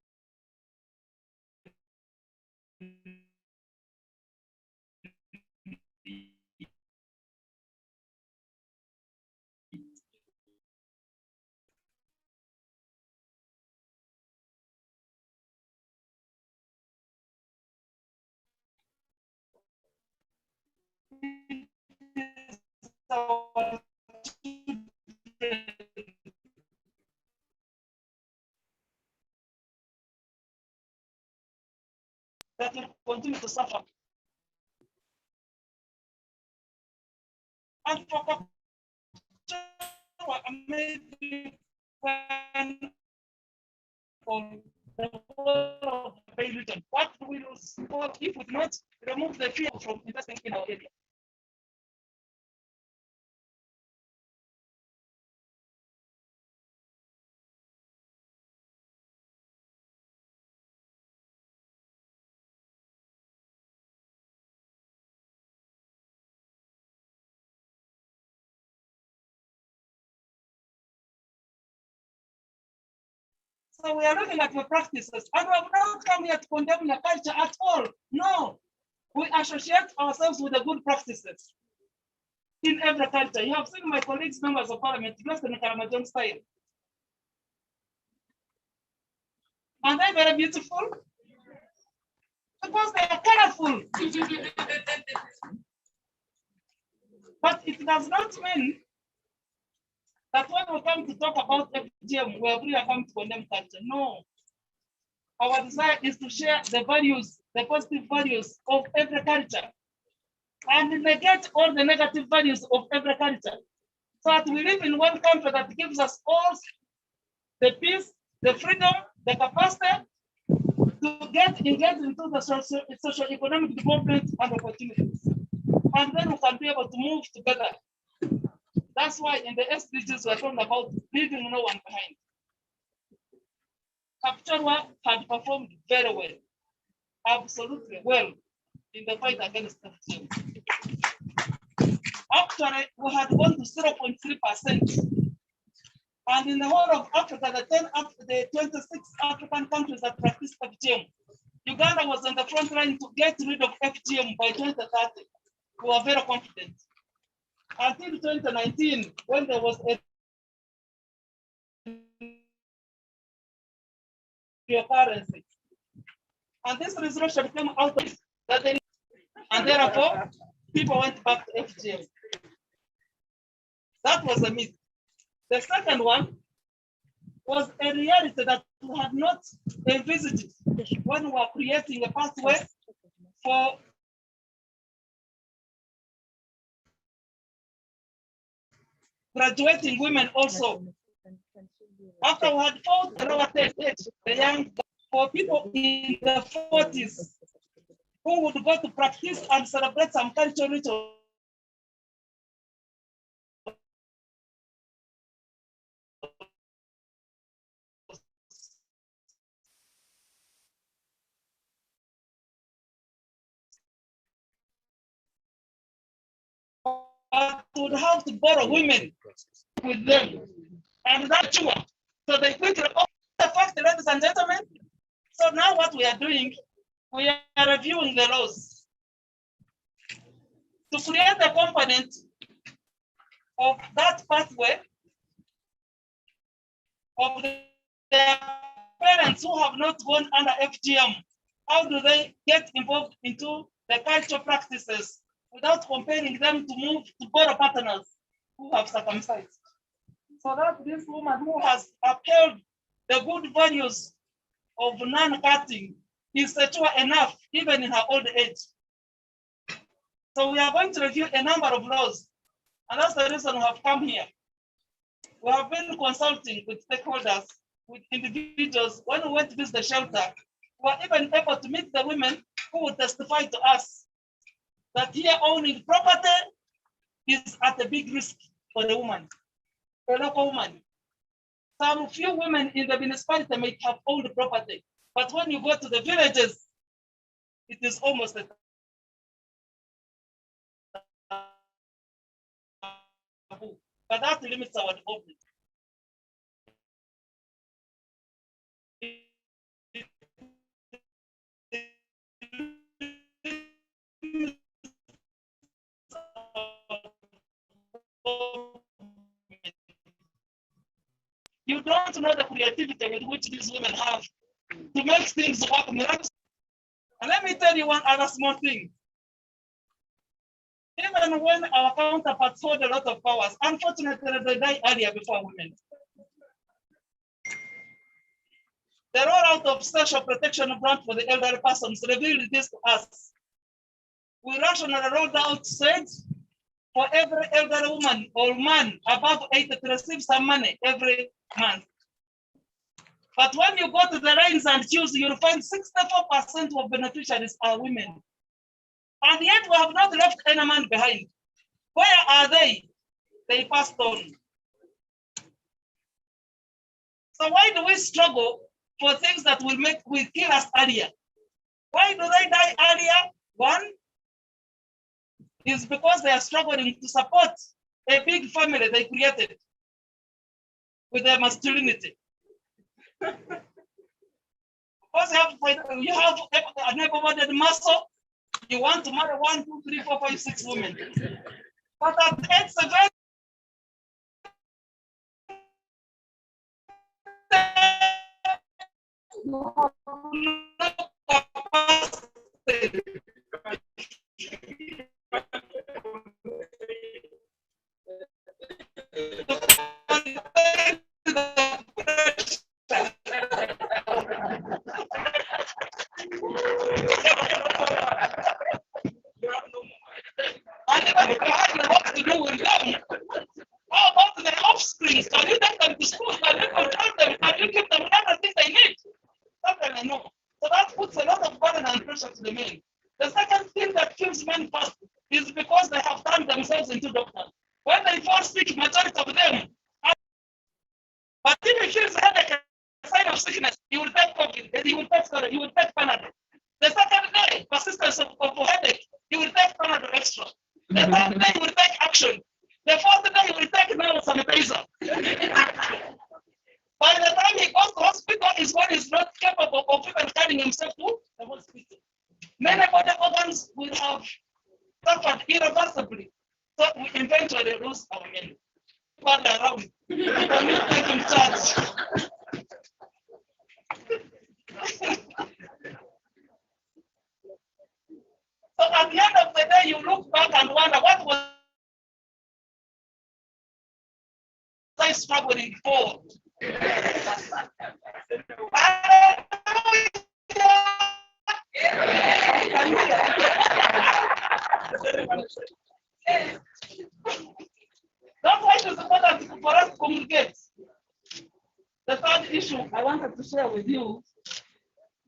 That will continue to suffer. And for maybe on the whole of the region, what do we lose if we do not remove the fear from investing in our area? So we are looking at the practices, and we have not come here to condemn the culture at all. No, we associate ourselves with the good practices in every culture. You have seen my colleagues, members of parliament, dressed in the Karamajan style. Aren't they very beautiful? Because they are colorful. But it does not mean that when we come to talk about FGM, we have really come to condemn culture. No. Our desire is to share the values, the positive values of every culture, and negate all the negative values of every culture. So that we live in one country that gives us all the peace, the freedom, the capacity to get engaged into the socio-economic development and opportunities. And then we can be able to move together. That's why in the SDGs we're talking about leaving no one behind. Kapchorwa had performed very well, absolutely well, in the fight against FGM. Actually, we had gone to 0.3%. And in the whole of Africa, the 26 African countries that practice FGM, Uganda was on the front line to get rid of FGM by 2030. We were very confident. Until 2019, when there was a currency. And this resolution came out of that, and therefore people went back to FGM. That was a myth. The second one was a reality that we had not envisaged when we were creating a pathway for graduating women also. After we had fought the lower stage, the young, for people in the 40s who would go to practice and celebrate some cultural rituals. Would have to borrow women with them, and that's true. So they quickly, the fact, ladies and gentlemen. So now what we are doing, we are reviewing the laws to create a component of that pathway of the parents who have not gone under FGM. How do they get involved into the cultural practices without compelling them to move to borrow partners who have circumcised? So that this woman who has upheld the good values of non-cutting is secure enough, even in her old age. So we are going to review a number of laws, and that's the reason we have come here. We have been consulting with stakeholders, with individuals. When we went to visit the shelter, we were even able to meet the women who would testify to us that here owning property is at a big risk for the woman, the local woman. Some few women in the municipality may have owned property, but when you go to the villages, it is almost a taboo. But that limits our development. You don't know the creativity with which these women have to make things work miraculously. And let me tell you one other small thing. Even when our counterparts hold a lot of powers, unfortunately, they die earlier before women. The rollout of social protection grant for the elderly persons revealed this to us. We rationally rolled out said for every elderly woman or man above 80 to receive some money every month. But when you go to the lines and choose, you'll find 64% of beneficiaries are women. And yet we have not left any man behind. Where are they? They passed on. So why do we struggle for things that will kill us earlier? Why do they die earlier? One is because they are struggling to support a big family they created with their masculinity. Because you have an able-bodied muscle, you want to marry 1, 2, 3, 4, 5, 6 women. But at age 7, how about the offspring? Can you take them to school? Can you control them? Can you give them everything they need? Something I know. So that puts a lot of burden and pressure to the men. The second thing that kills men first is because they have turned themselves into doctors. When they fall sick, majority of them. But if he feels headache, a sign of sickness, he will take COVID. He will take Panadol. The second day, persistence of headache, he will take Panadol extra. The third day, he will take action. The fourth day, he will take nail sanitizer. By the time he goes to hospital, is when he's not capable of even carrying himself to the hospital. Many body organs will have suffered irreversibly. So we eventually lose our men. But around, we take in charge. So at the end of the day, you look back and wonder, what was I struggling for? That's why it is important congregate. The third issue I wanted to share with you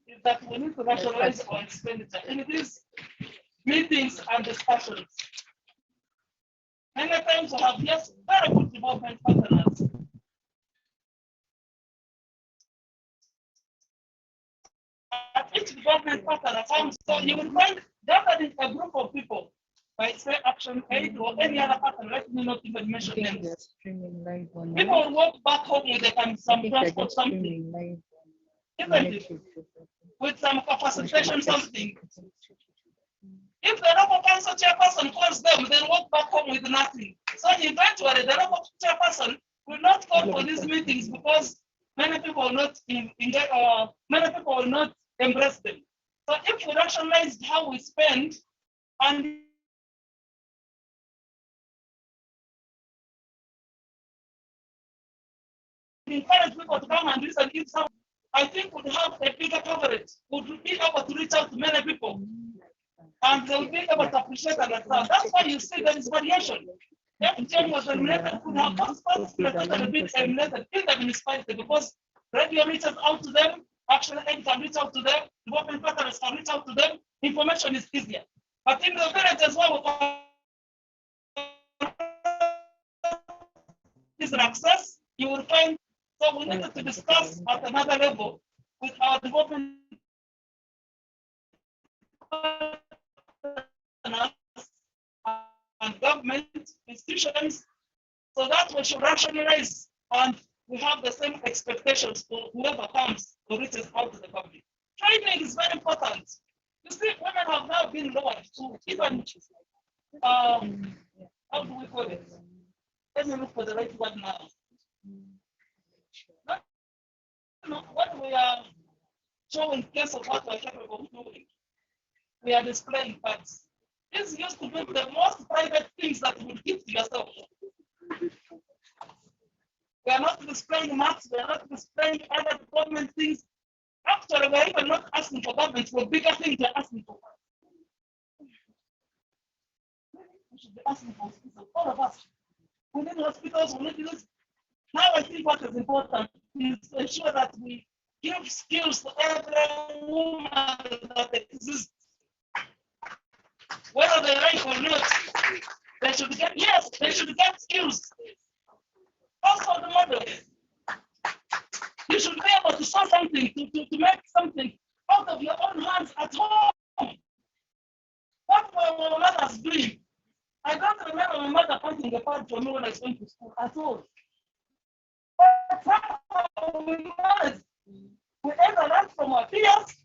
is that we need to rationalize our expenditure in these meetings and discussions. Many times we have yes, very good development partners. At each development partner comes, so you will find gathered a group of people, by say Action Aid or any other partner, let me not even mention names. People will walk back home with some transport, something, isn't it? With some capacitation, something. If the local council chairperson calls them, they'll walk back home with nothing. So eventually, the local chairperson will not call for these meetings because many people will not engage or many people will not embrace them. So if we rationalize how we spend and encourage people to come and listen, if some, I think would have a bigger coverage, would be able to reach out to many people. And they'll be able to appreciate and understand. That's why you see there is variation. If Jane was eliminated, could have been eliminated in the municipality because radio reaches out to them, Action Aid can reach out to them, development partners can reach out to them, information is easier. But in the villages where is access, you will find, so we needed to discuss at another level with our development and government institutions so that we should rationalize and we have the same expectations for whoever comes or reaches out to the public. Training is very important. You see, women have now been lowered to even, how do we call it? Let me look for the right word now. What we are showing case of what we're capable of doing, we are displaying facts. This used to be the most private things that you would keep to yourself. We are not displaying marks, we are not displaying other government things. Actually, we are even not asking for government for bigger things we are asking for. We should be asking for hospitals, all of us. We need hospitals, we need this. Now I think what is important is to ensure that we give skills to every woman that exists. Whether they like or not, they should get, yes, they should get skills. Also the mothers. You should be able to sew something, to make something out of your own hands at home. What were my mothers doing? I don't remember my mother pointing a part for me when I was going to school at all. But how we managed. We either learned from our peers,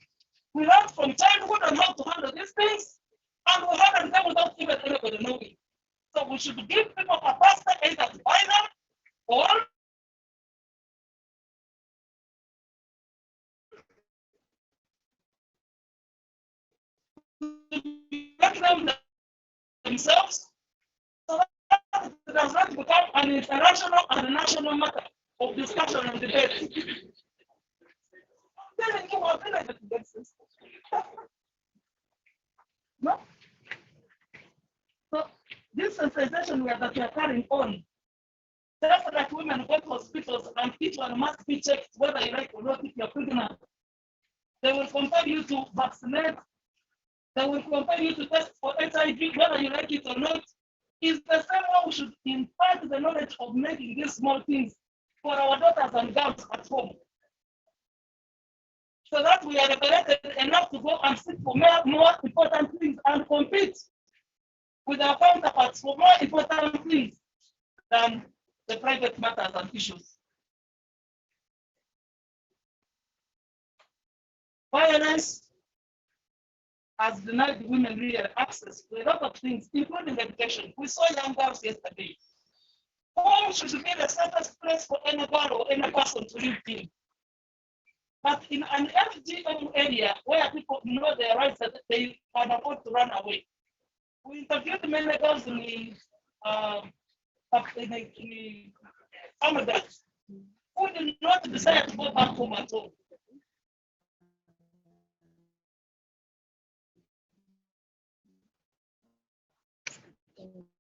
we learned from childhood on how to handle these things, and we handle them without even anybody knowing. So we should give people capacity either to buy them or make them themselves so that it does not become an international and a national matter of discussion and debate. I'm telling you, I'm telling you. No? So this sensitization that we are carrying on, just like women go to hospitals and each one must be checked whether you like or not if you're pregnant. They will compel you to vaccinate. They will compel you to test for HIV, whether you like it or not. It's the same way we should impart the knowledge of making these small things for our daughters and girls at home. So that we are liberated enough to go and seek for more important things and compete with our counterparts for more important things than the private matters and issues. Violence has denied women real access to a lot of things, including education. We saw young girls yesterday. Home should be the safest place for any girl or any person to live in. But in an FGM area where people know their rights that they can afford to run away, we interviewed many girls in the Amadas who did not desire to go back home at all.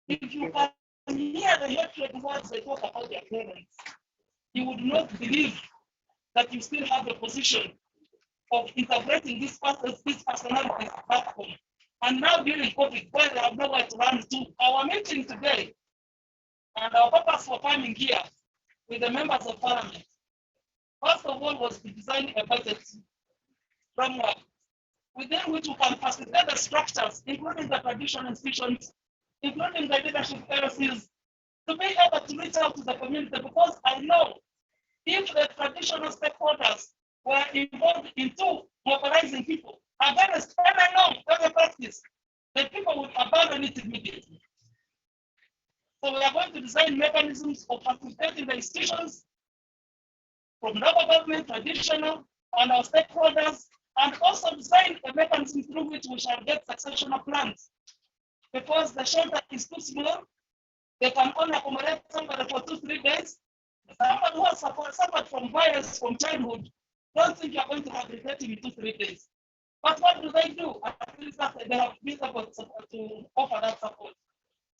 If you can can hear the hatred words they talk about their parents, you would not believe that you still have a position of interpreting these personalities back home. And now during COVID, where they have nowhere to run to, our meeting today and our purpose for coming here with the members of parliament, first of all, was to design a budget framework within which we can facilitate the structures, including the traditional institutions, including the leadership policies, to be able to reach out to the community, because I know if the traditional stakeholders were involved into mobilizing people against any practice, the people would abandon it immediately. So we are going to design mechanisms of facilitating the institutions from local government, traditional, and our stakeholders, and also design a mechanism through which we shall get successional plans. Because the shelter is too small, they can only accommodate somebody for 2-3 days. Somebody who has suffered from violence from childhood, don't think you're going to rehabilitate him in 2-3 days. But what do? At least that they have been able to offer that support.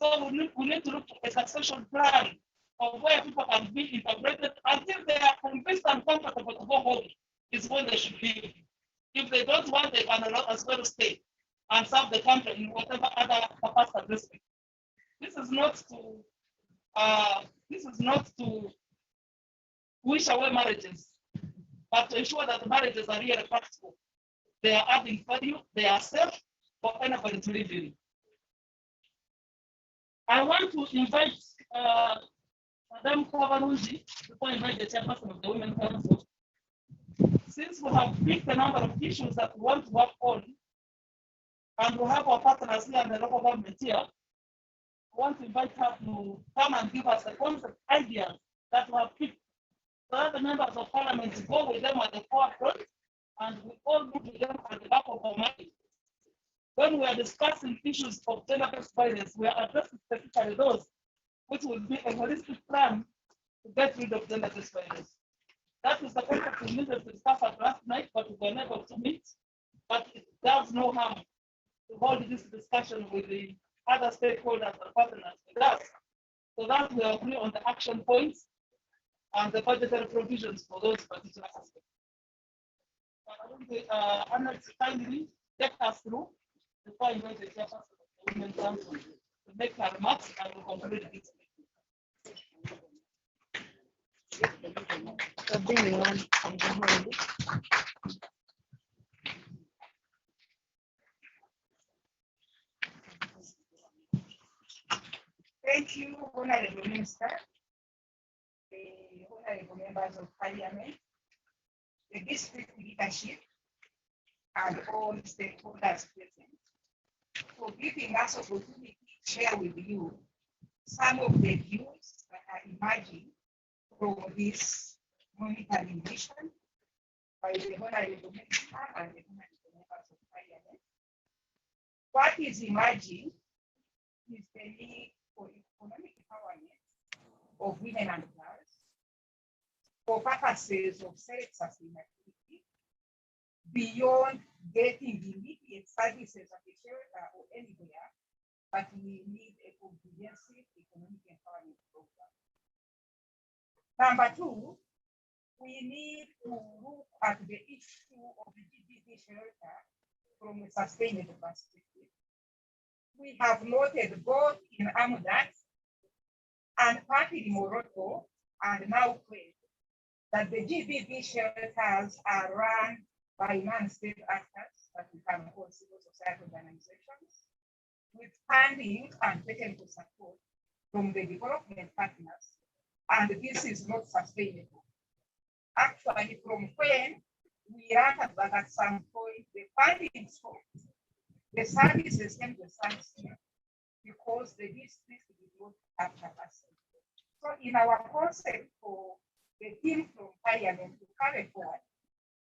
So we need to look for a succession plan of where people can be integrated until they are convinced and comfortable to go home is when they should leave. If they don't want, they can allow as well to stay and serve the country in whatever other capacity. This is not to wish away marriages, but to ensure that the marriages are really practical. They are adding value, they are safe for anybody to live in. I want to invite Madam Kavarunji before I invite the chairperson of the Women's Council. Since we have picked a number of issues that we want to work on, and we have our partners here and the local government here, I want to invite her to come and give us the concept ideas that we have picked. So that the members of parliament go with them at the forefront, and we all move with them at the back of our mind. When we are discussing issues of gender-based violence, we are addressing specifically those which will be a holistic plan to get rid of gender-based violence. That is the concept we needed to discuss at last night, but we were unable to meet. But it does no harm to hold this discussion with the other stakeholders and partners with us, so that we agree on the action points and the budgetary provisions for those particular aspects. Anna, kindly take us through before I invite the chairperson of the Women's Council to make her remarks and we'll conclude this. Thank you, Honorable Minister, the Honorable Members of Parliament, the district leadership, and all stakeholders present, for giving us opportunity to share with you some of the views that are emerging from this monitoring mission by the Honorable Minister and the Honorable Members of Parliament. What is emerging is the need for economic empowerment of women and girls for purposes of self-sustainability beyond getting immediate services at the shelter or anywhere, but we need a comprehensive economic empowerment program. Number two, we need to look at the issue of the GBV shelter from a sustainable perspective. We have noted both in Amudat and partly in Morocco and now Kuwait that the GBV shelters are run by non-state actors that we can call civil society organizations with funding and technical support from the development partners, and this is not sustainable. Actually, from when we learned that at some point the funding stopped, the services came to standstill because the district did not have capacity. So in our concept for the team from Parliament to carry forward,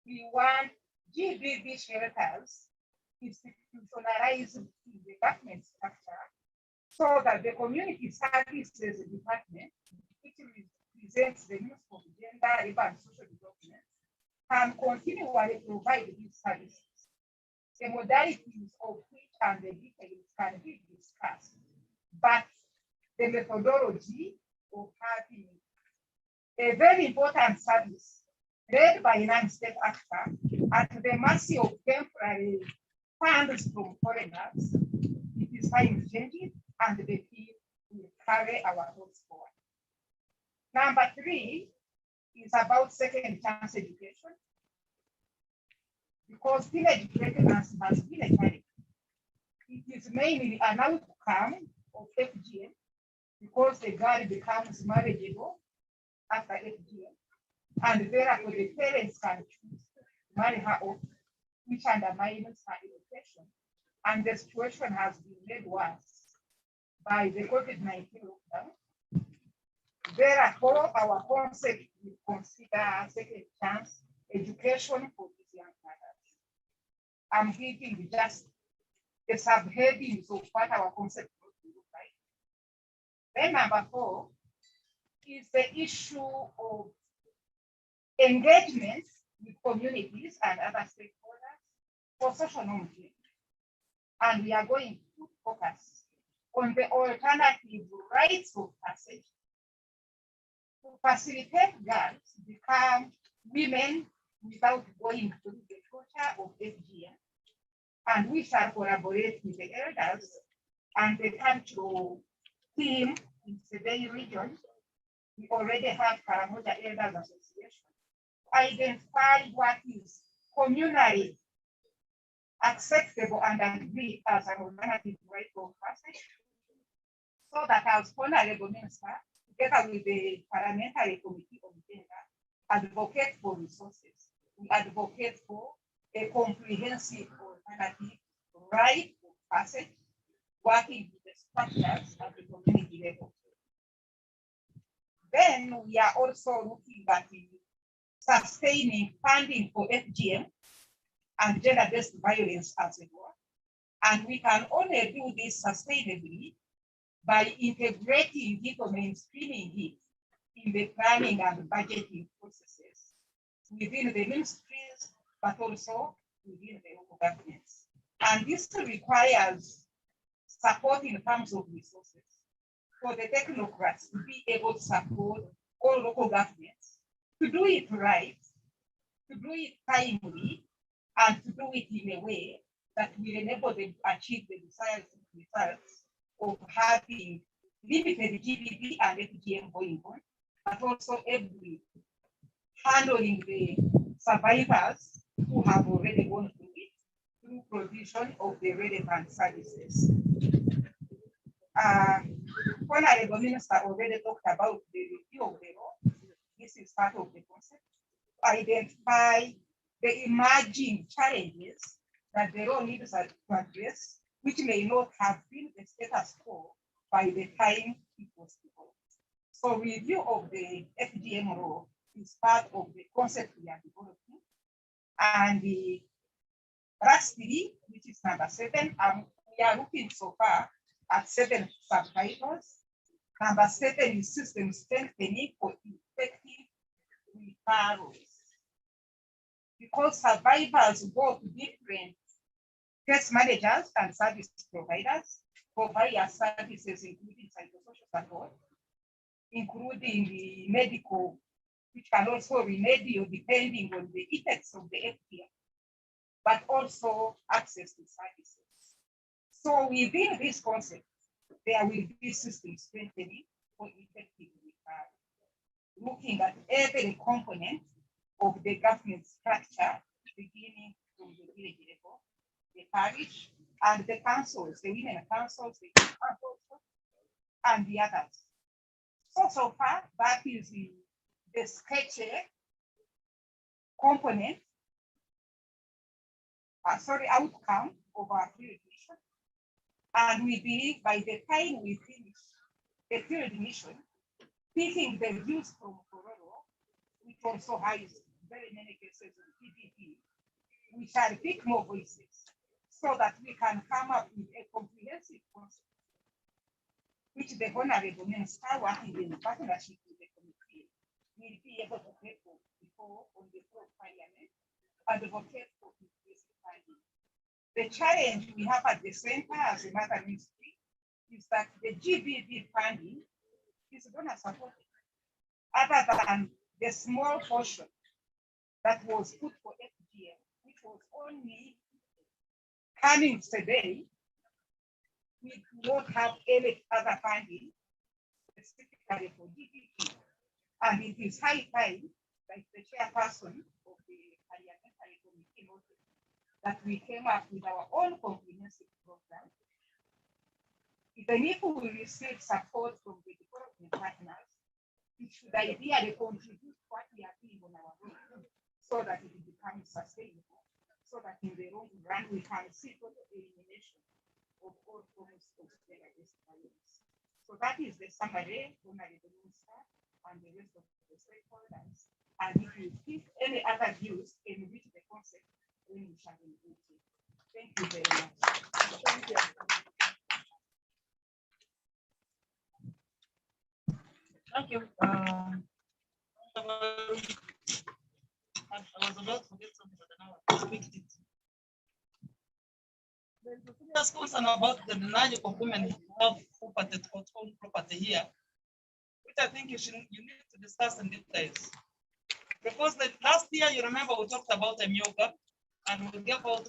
we want GBV shelters institutionalized in the government structure so that the community services department, which represents the Ministry of Gender, Labor and Social Development, can continually provide these services. The modalities of which and the details can be discussed, but the methodology of having a very important service led by a non-state actor at the mercy of temporary funds from foreigners. It is time changing and the team will carry our thoughts forward. Number 3 is about second chance education. Because teenage pregnancy has been a challenge. It is mainly an outcome of FGM because the girl becomes marriageable after FGM, and therefore the parents can choose to marry her off, which undermines her education. And the situation has been made worse by the COVID-19 lockdown. Therefore, our concept will consider second chance education for these young mothers. I'm giving just the subheadings of what our concept will look like. Then number 4 is the issue of engagement with communities and other stakeholders for social norm change. And we are going to focus on the alternative rites of passage to facilitate girls become women without going through the torture of FGM. And we shall collaborate with the elders and the cultural team in Sebei region. We already have Karamoja Elders Association to identify what is communally acceptable and agreed as an alternative rite of passage, so that as Honorable Minister, together with the Parliamentary Committee on Gender, advocate for resources. We advocate for a comprehensive alternative rite of passage, working with the structures at the community level. Then we are also looking at sustaining funding for FGM and gender-based violence as well. And we can only do this sustainably by integrating it or mainstreaming it in the planning and budgeting processes within the ministries, but also within the local governments. And this requires support in terms of resources for the technocrats to be able to support all local governments to do it right, to do it timely, and to do it in a way that will enable them to achieve the desired results of having limited GBV and FGM going on, but also every handling the survivors who have already gone through it through provision of the relevant services. Honorable Minister already talked about the review of the law. This is part of the concept. Identify the emerging challenges that the law needs to address, which may not have been the status quo by the time it was developed. So review of the FGM law is part of the concept we are developing. And the lastly, which is number 7, we are looking so far at 7 subtitles. Number 7 is system strengthening for effective referrals. Because survivors go to different case managers and service providers for various services, including psychosocial support, including the medical, which can also remedial depending on the effects of the FGM, but also access to services. So within this concept, there will be system strengthening for effective referral, looking at every component of the government structure, beginning from the village level, the parish, and the councils, the women councils, the youth councils, and the others. So far, that is the sketch component, outcome of our field mission. And we believe by the time we finish the field mission, picking the views from Kororo, which also has very many cases of PPP, we shall pick more voices so that we can come up with a comprehensive concept, which the Honorable Minister, working in partnership with the committee, will be able to take before on the floor of Parliament, advocate for increased funding. The challenge we have at the center as a mother ministry is that the GBV funding is donor supported, other than the small portion that was put for FGM, which was only coming today. We do not have any other funding specifically for GBV. And it is high time, like the chairperson of the parliamentary committee noted, that we came up with our own comprehensive program. Even if we receive support from the development partners, it should ideally contribute what we are doing on our own so that it becomes sustainable, so that in the long run we can see total elimination of all forms of gender-based violence. So that is the summary, Honorable Minister and the rest of the stakeholders. And if you give any other views in which the concept, then we shall include it. Thank you very much. Thank you. Thank you. I was about to forget something, but now I speak it. There's a serious concern about the denial of women who have property or own property here, which I think you need to discuss in details. Because the last year, you remember, we talked about yoga and we gave out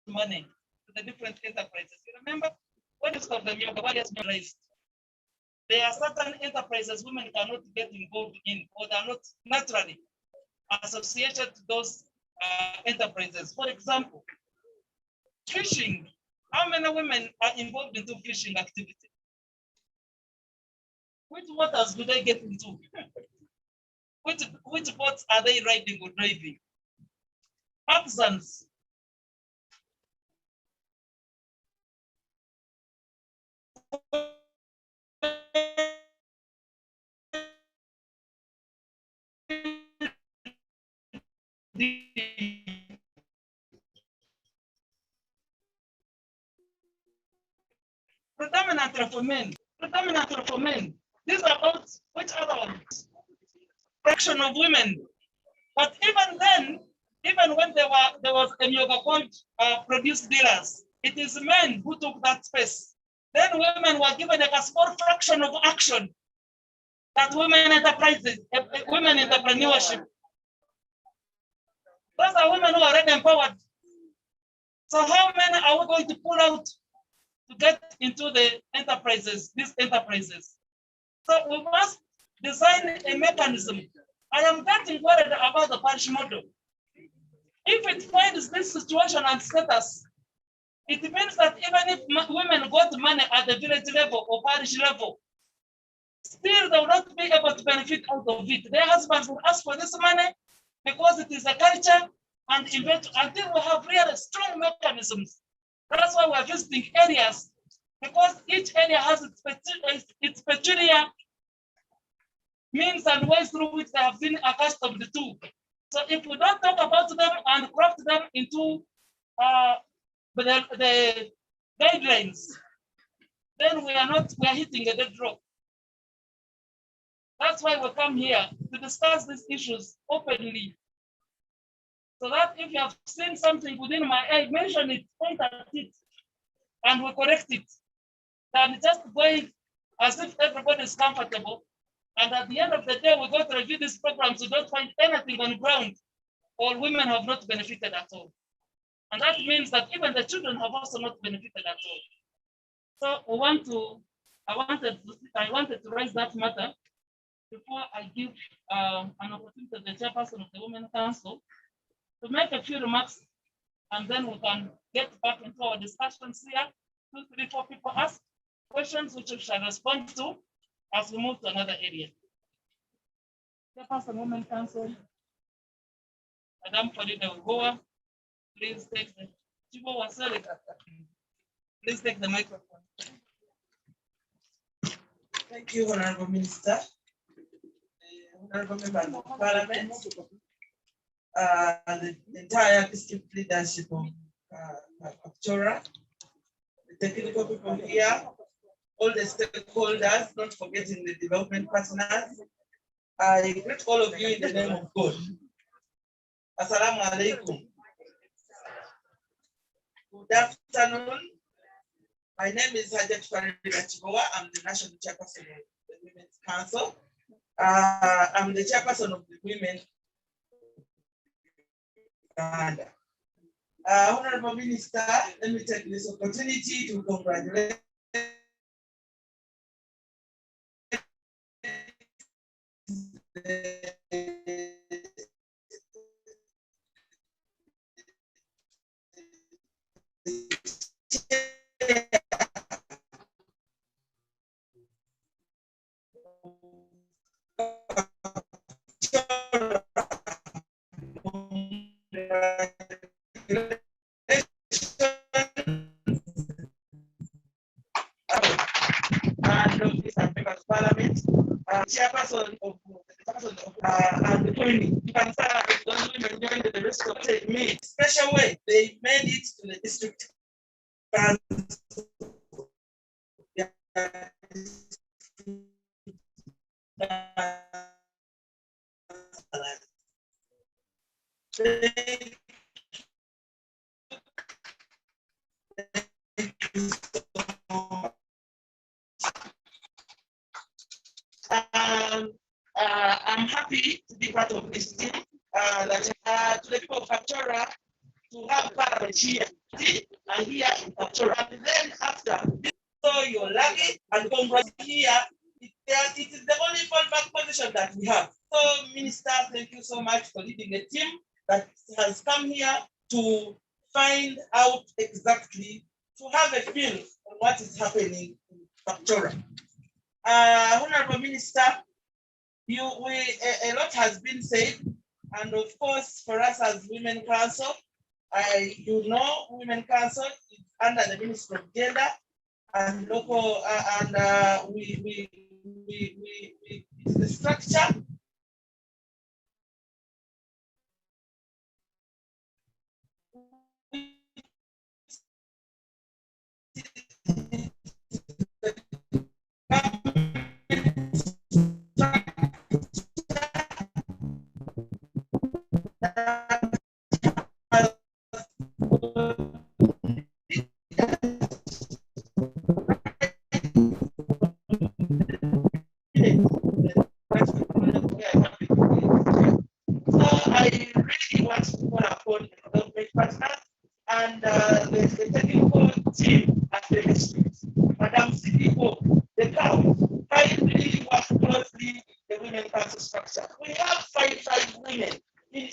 money to the different enterprises. You remember when you start the yoga, what has been raised? There are certain enterprises women cannot get involved in, or they are not naturally associated to those enterprises. For example, fishing. How many women are involved into fishing activity? Which waters do they get into? Which boats are they riding or driving? Artisans. Predominantly for men. These are about which other ones? Fraction of women. But even then, even when there was a yoga called produced dealers, it is men who took that space. Then women were given a small fraction of action. That women enterprises, women entrepreneurship. Those are women who are already empowered. So how many are we going to pull out to get into the enterprises, these enterprises? So we must design a mechanism. I am getting worried about the parish model. If it finds this situation and status, it means that even if women got money at the village level or parish level, still they will not be able to benefit out of it. Their husbands will ask for this money because it is a culture, and until we have really strong mechanisms. That's why we're visiting areas, because each area has its peculiar means and ways through which they have been accustomed to. So if we don't talk about them and craft them into the guidelines, then we are hitting a dead drop. That's why we come here to discuss these issues openly. So that if you have seen something within my eye, mention it, point at it, and we correct it. Than just going as if everybody is comfortable. And at the end of the day, we go to review these programs, we don't find anything on ground, or women have not benefited at all. And that means that even the children have also not benefited at all. So I wanted to raise that matter before I give an opportunity to the chairperson of the Women's Council to make a few remarks, and then we can get back into our discussions here. 2, 3, 4 people ask questions which we shall respond to as we move to another area. Chairperson, Women's Council, Madam Farida Ugoa, please take the please take the microphone. Thank you, Honorable Minister, Honorable Members of Parliament, the entire district leadership of Chora, the technical people here, all the stakeholders, not forgetting the development partners. I greet all of you in the name of God. Assalamu alaikum. Good Good afternoon. My name is Hajat Farida Chigowa. I'm the National Chairperson of the Women's Council. I'm the chairperson of the Women. Honorable Minister, let me take this opportunity to congratulate and of this African Parliament, chairperson of and the training. You can say those women joined the rest of the me special way. They made it to the district council. I'm happy to be part of this team. To the people of Factora to have Parliament here and here in Factora. And then after, so you're lucky and congrats here. It is the only fallback position that we have. So, Minister, thank you so much for leading a team that has come here to find out exactly, to have a feel on what is happening in Factora. Honorable Minister, a lot has been said, and of course, for us as Women Council, Women Council is under the Ministry of Gender and local, it's the structure. I really want to call upon the government partners and the technical team at the district. Madam CEO, the town, kindly work closely with the Women Council structure. We have five women in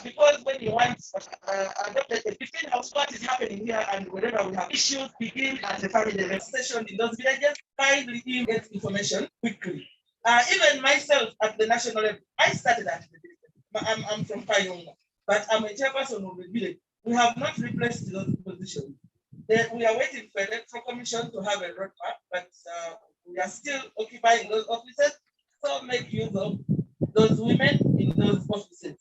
because when you want adopted a 15 house, what is happening here and wherever we have issues begin at the family station in those villages, kindly get information quickly. Even myself at the national level, I started at the village. I'm from Kayonga, but I'm a chairperson of the village. We have not replaced those positions. We are waiting for the electoral commission to have a roadmap, but we are still occupying those offices. So make use of those women in those offices.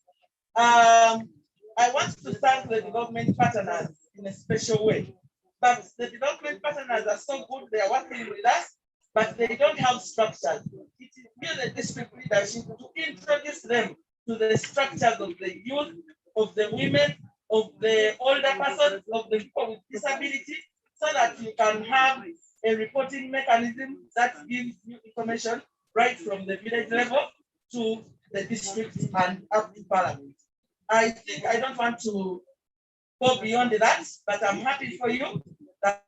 I want to thank the development partners in a special way. But the development partners are so good, they are working with us, but they don't have structures. It is really the district leadership to introduce them to the structures of the youth, of the women, of the older persons, of the people with disability, so that you can have a reporting mechanism that gives you information right from the village level to the district and up to Parliament. I think I don't want to go beyond that, but I'm happy for you that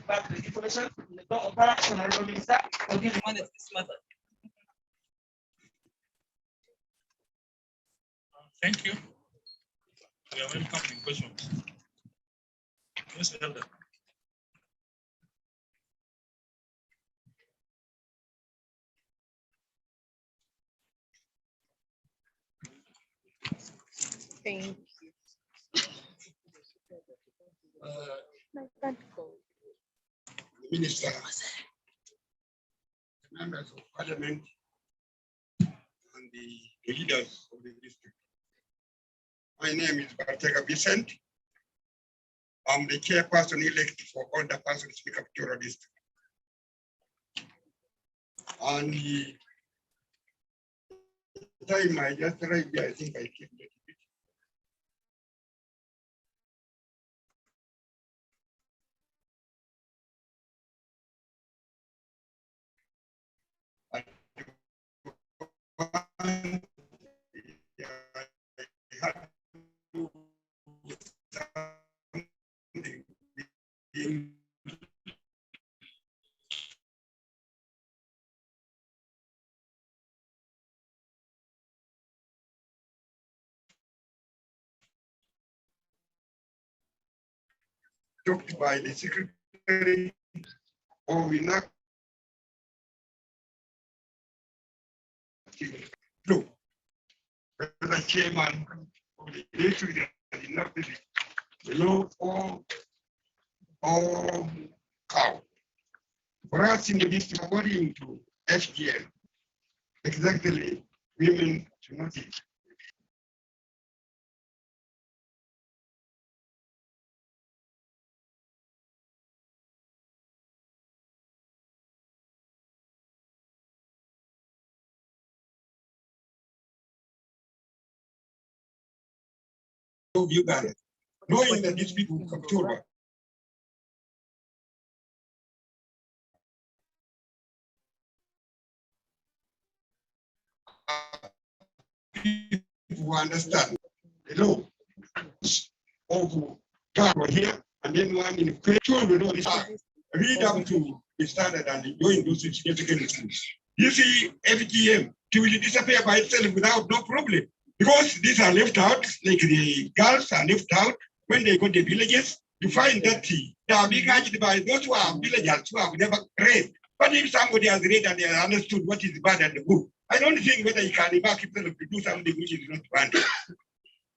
back the information in the door of Honorable Minister will give you money this matter. Thank you. We are welcoming questions. Yes, Elder. Thank you. I can't go. The Minister, the members of Parliament, and the leaders of the district. My name is Bartega Vicent. I'm the chairperson elected for all the persons in the Kapchorwa district. And the time I just arrived here, I think I came late. Talked by the secretary, or we not. Look, the chairman of the district is not the law or cow. For us in the district, according to FGM, exactly, women should not eat. Uganda, knowing that these people come to who understand the law of God here, and then one in children know this read up to the standard and going to significant schools. You see, FGM, it will disappear by itself without no problem. Because these are left out, like the girls are left out when they go to the villages. You find that they are being agitated by those who are villagers who have never read. But if somebody has read and they have understood what is bad and the good, I don't think whether he can evoke himself to do something which is not bad.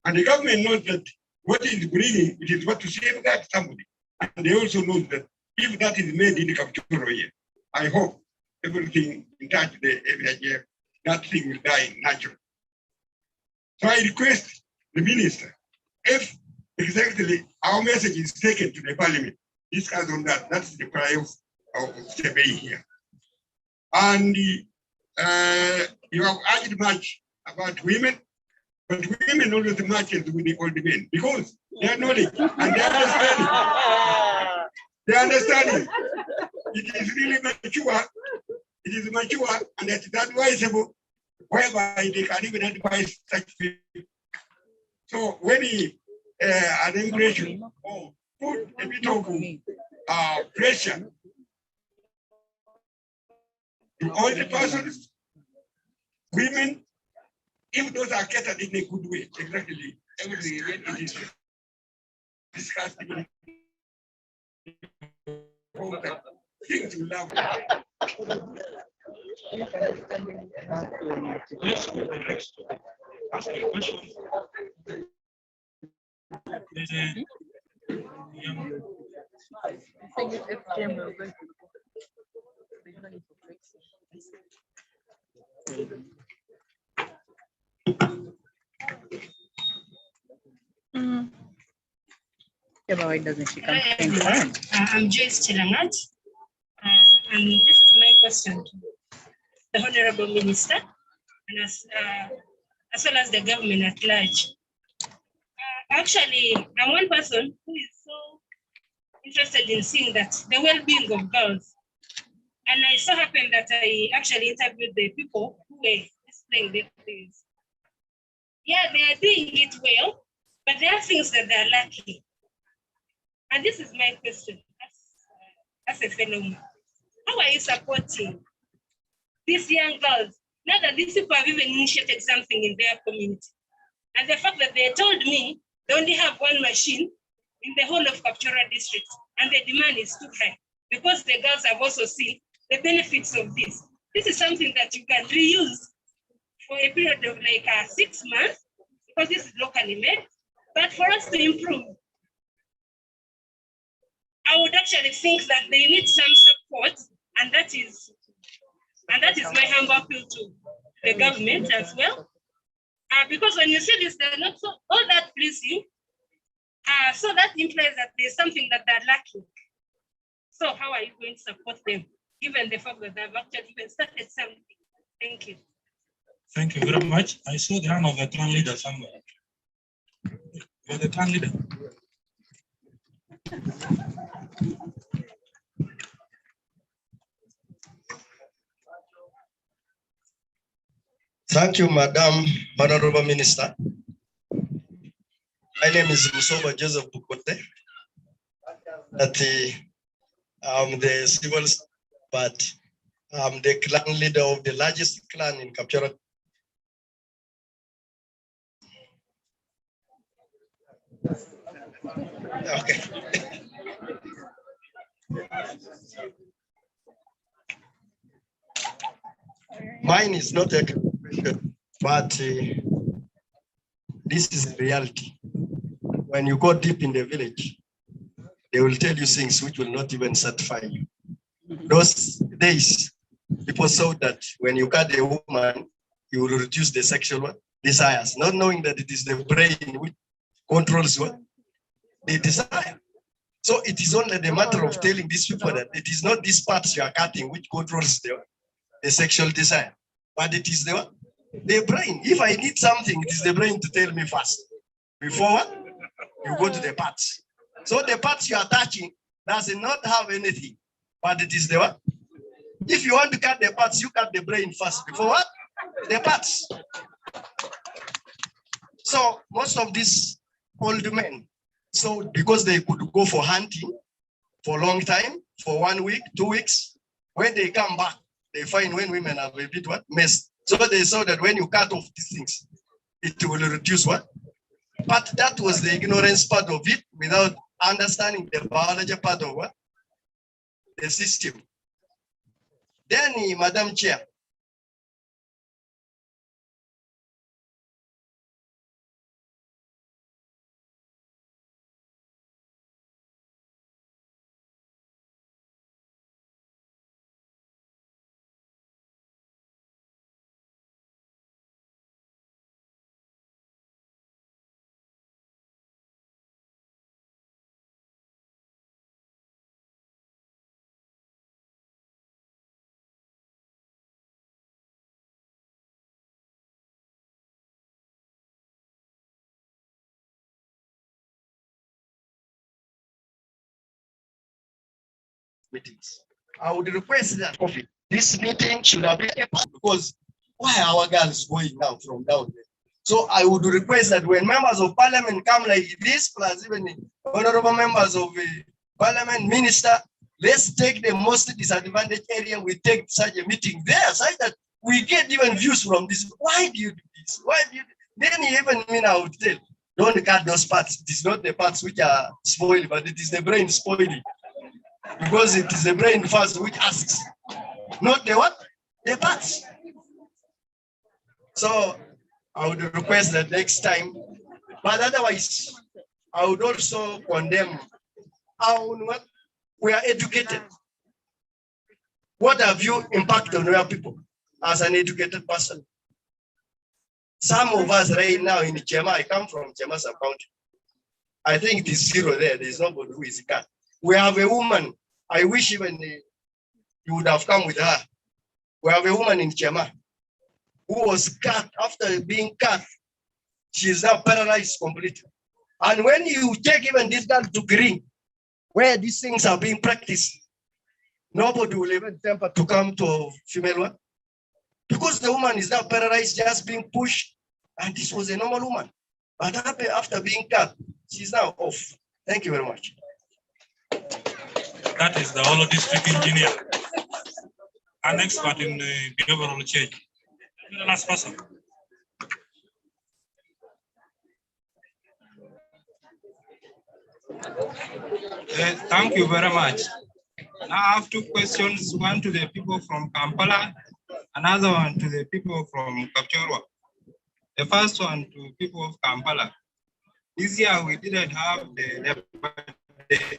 And the government knows that what is bringing, it is what to safeguard somebody. And they also know that if that is made in the Kapchorwa here, I hope everything in touch with the area here, that thing will die naturally. So I request the minister, if exactly our message is taken to the parliament, discuss on that. That's the priority of debate here. And you have urged much about women, but women always matches with the old men because their knowledge and their understanding. Their understanding. It is really mature. It is mature and it is advisable, whereby they can even advise such people. So when an immigration put a bit of pressure to all the persons, women, if those are catered in a good way, exactly, everything it is discussed. Things you love. Let's go to the next. Ask a question. Yeah, but why doesn't she come? I'm Joyce Chilangat, and this is my question to the Honorable Minister, and as well as the government at large. Actually, I'm one person who is so interested in seeing that the well-being of girls. And I so happened that I actually interviewed the people who were displaying their things. Yeah, they are doing it well, but there are things that they are lacking. And this is my question as a fellow man. How are you supporting these young girls now that these people have even initiated something in their community? And the fact that they told me they only have one machine in the whole of Kapchorwa district, and the demand is too high because the girls have also seen the benefits of this. This is something that you can reuse for a period of like 6 months. because this is locally made. But for us to improve, I would actually think that they need some support, and that is my humble appeal to the government as well. Because when you see this, they're not so all that pleasing. So that implies that there's something that they're lacking. So how are you going to support them, given the fact that they've actually even started something? Thank you. Thank you very much. I saw the hand of a clan leader somewhere. You're the clan leader. Thank you, Madam Honorable Minister. My name is Musoba Joseph Bukote. I'm the civil, but I'm the clan leader of the largest clan in Kapchorwa. Okay. Mine is not a question, but this is a reality. When you go deep in the village, they will tell you things which will not even satisfy you. Those days, people thought that when you cut a woman, you will reduce the sexual desires, not knowing that it is the brain which controls what? The desire. So it is only the matter of telling these people that it is not these parts you are cutting which controls the sexual desire, but it is the brain. If I need something, it is the brain to tell me first. Before what? You go to the parts. So the parts you are touching does not have anything, but it is the what? If you want to cut the parts, you cut the brain first. Before what? The parts. So most of these old men, so because they could go for hunting for a long time, for 1 week, 2 weeks, when they come back, they find when women have a bit what? Messed. So they saw that when you cut off these things, it will reduce what? But that was the ignorance part of it without understanding the biology part of what? The system. Then, Madam Chair. Meetings. I would request that coffee. This meeting should have been because why are our girls going now from down there? So I would request that when members of parliament come like this, plus even honorable members of the parliament, minister, let's take the most disadvantaged area. We take such a meeting there, such that we get even views from this. Why do you do this? Why do you? Then even me I would tell, don't cut those parts. It is not the parts which are spoiled, but it is the brain spoiling. Because it is the brain first which asks, not the what? The parts. So I would request that next time, but otherwise, I would also condemn how we are educated. What have you impacted on your people as an educated person? Some of us right now in Chema, I come from Chema sub-county. I think it is zero there. There is nobody who is cut. We have a woman. I wish even you would have come with her. We have a woman in Chema who was cut. After being cut, she is now paralyzed completely. And when you take even this girl to Green, where these things are being practiced, nobody will even temper to come to a female one. Because the woman is now paralyzed, just being pushed. And this was a normal woman. But after being cut, she's now off. Thank you very much. That is the Olo district engineer, an expert in behavioral change. The last person. Thank you very much. Now I have two questions, one to the people from Kampala, another one to the people from Kapchorwa. The first one to people of Kampala. This year we didn't have the Labor Day.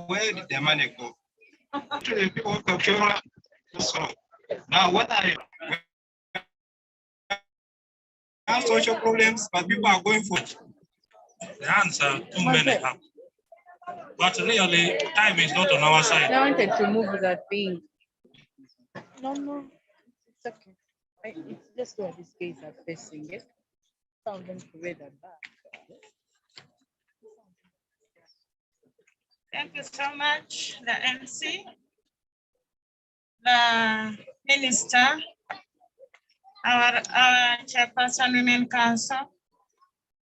Where did the money go? To the people of Kampala. So now what are social problems, but people are going for the answer too many have. But really, time is not on our side. I wanted to move that thing. No, it's okay. It's just where these guys are facing it. Tell them to wear that back. Thank you so much, the MC, the Minister, our Chairperson Women Council,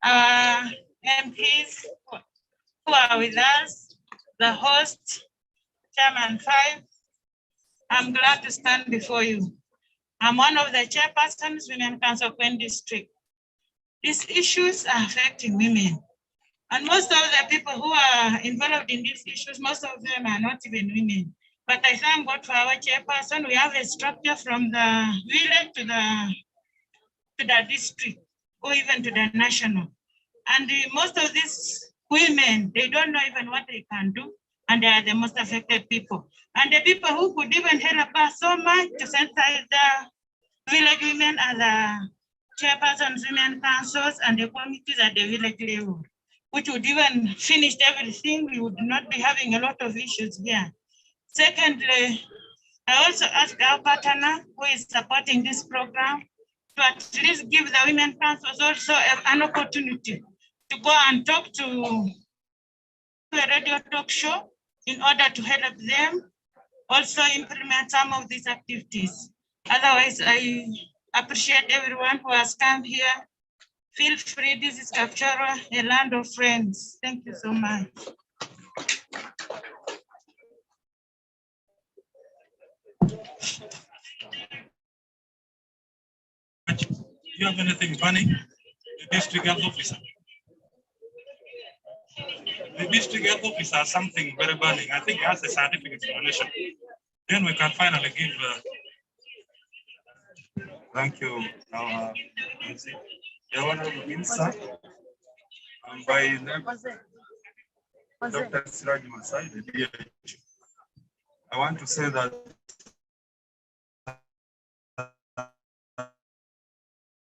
our MPs who are with us, the host, Chairman 5. I'm glad to stand before you. I'm one of the chairpersons, Women Council of Queen District. These issues are affecting women. And most of the people who are involved in these issues, most of them are not even women. But I thank God for our chairperson. We have a structure from the village to the district, or even to the national. And most of these women, they don't know even what they can do, and they are the most affected people. And the people who could even help us so much to sensitize the village women are the chairpersons, women councils, and the committees at the village level, which would even finish everything. We would not be having a lot of issues here. Secondly, I also ask our partner who is supporting this program to at least give the women councils also an opportunity to go and talk to a radio talk show in order to help them also implement some of these activities. Otherwise, I appreciate everyone who has come here. Feel free, this is Kapchorwa, a land of friends. Thank you so much. Do you have anything funny? The district health officer. The district health officer has something very burning. I think he has a scientific explanation. Then we can finally give. Thank you. Now, the Honorable Minister, by name, Dr. Siraj Masai, the DH. I want to say that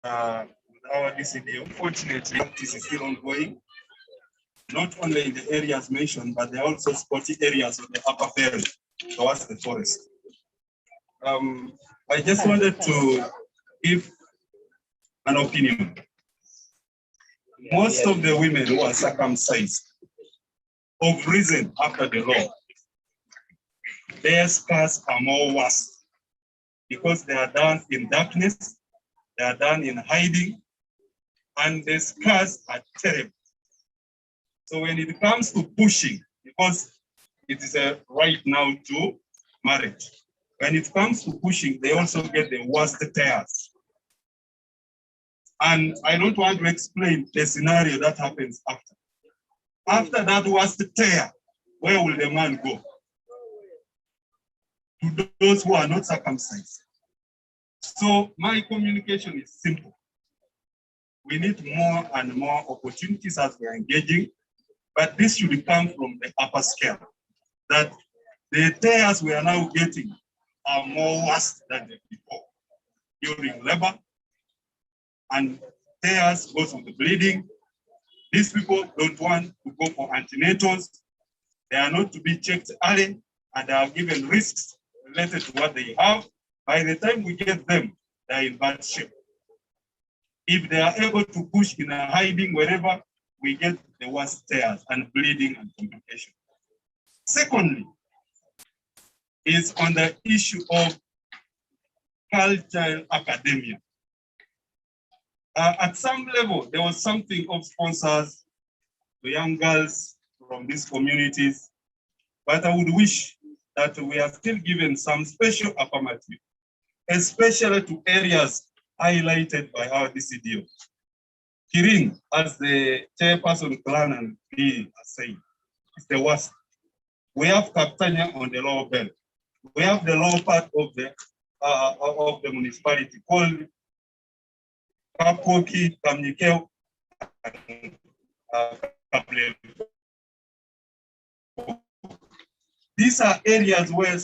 with our DCD, unfortunately, this is still ongoing. Not only in the areas mentioned, but there are also spotty areas of the upper valley towards the forest. I just wanted to give an opinion. Most of the women who are circumcised of reason after the law, their scars are more worse because they are done in darkness, they are done in hiding, and the scars are terrible. So when it comes to pushing, because it is a right now to marriage, when it comes to pushing, they also get the worst tears. And I don't want to explain the scenario that happens after. After that worst tear, where will the man go? To those who are not circumcised. So my communication is simple. We need more and more opportunities as we are engaging, but this should come from the upper scale, that the tears we are now getting are more worse than the before during labor, and tears goes with the bleeding. These people don't want to go for antenatals. They are not to be checked early, and they are given risks related to what they have. By the time we get them, they are in bad shape. If they are able to push in a hiding wherever, we get the worst tears and bleeding and complications. Secondly, is on the issue of cultural academia. At some level, there was something of sponsors to young girls from these communities, but I would wish that we are still given some special affirmative, especially to areas highlighted by our DCDO. Kirin, as the chairperson clan and B has said, is the worst. We have Kaptanya on the lower belt. We have the lower part of the municipality called Kapoki, Kamnikeo, and Kaple. These are areas where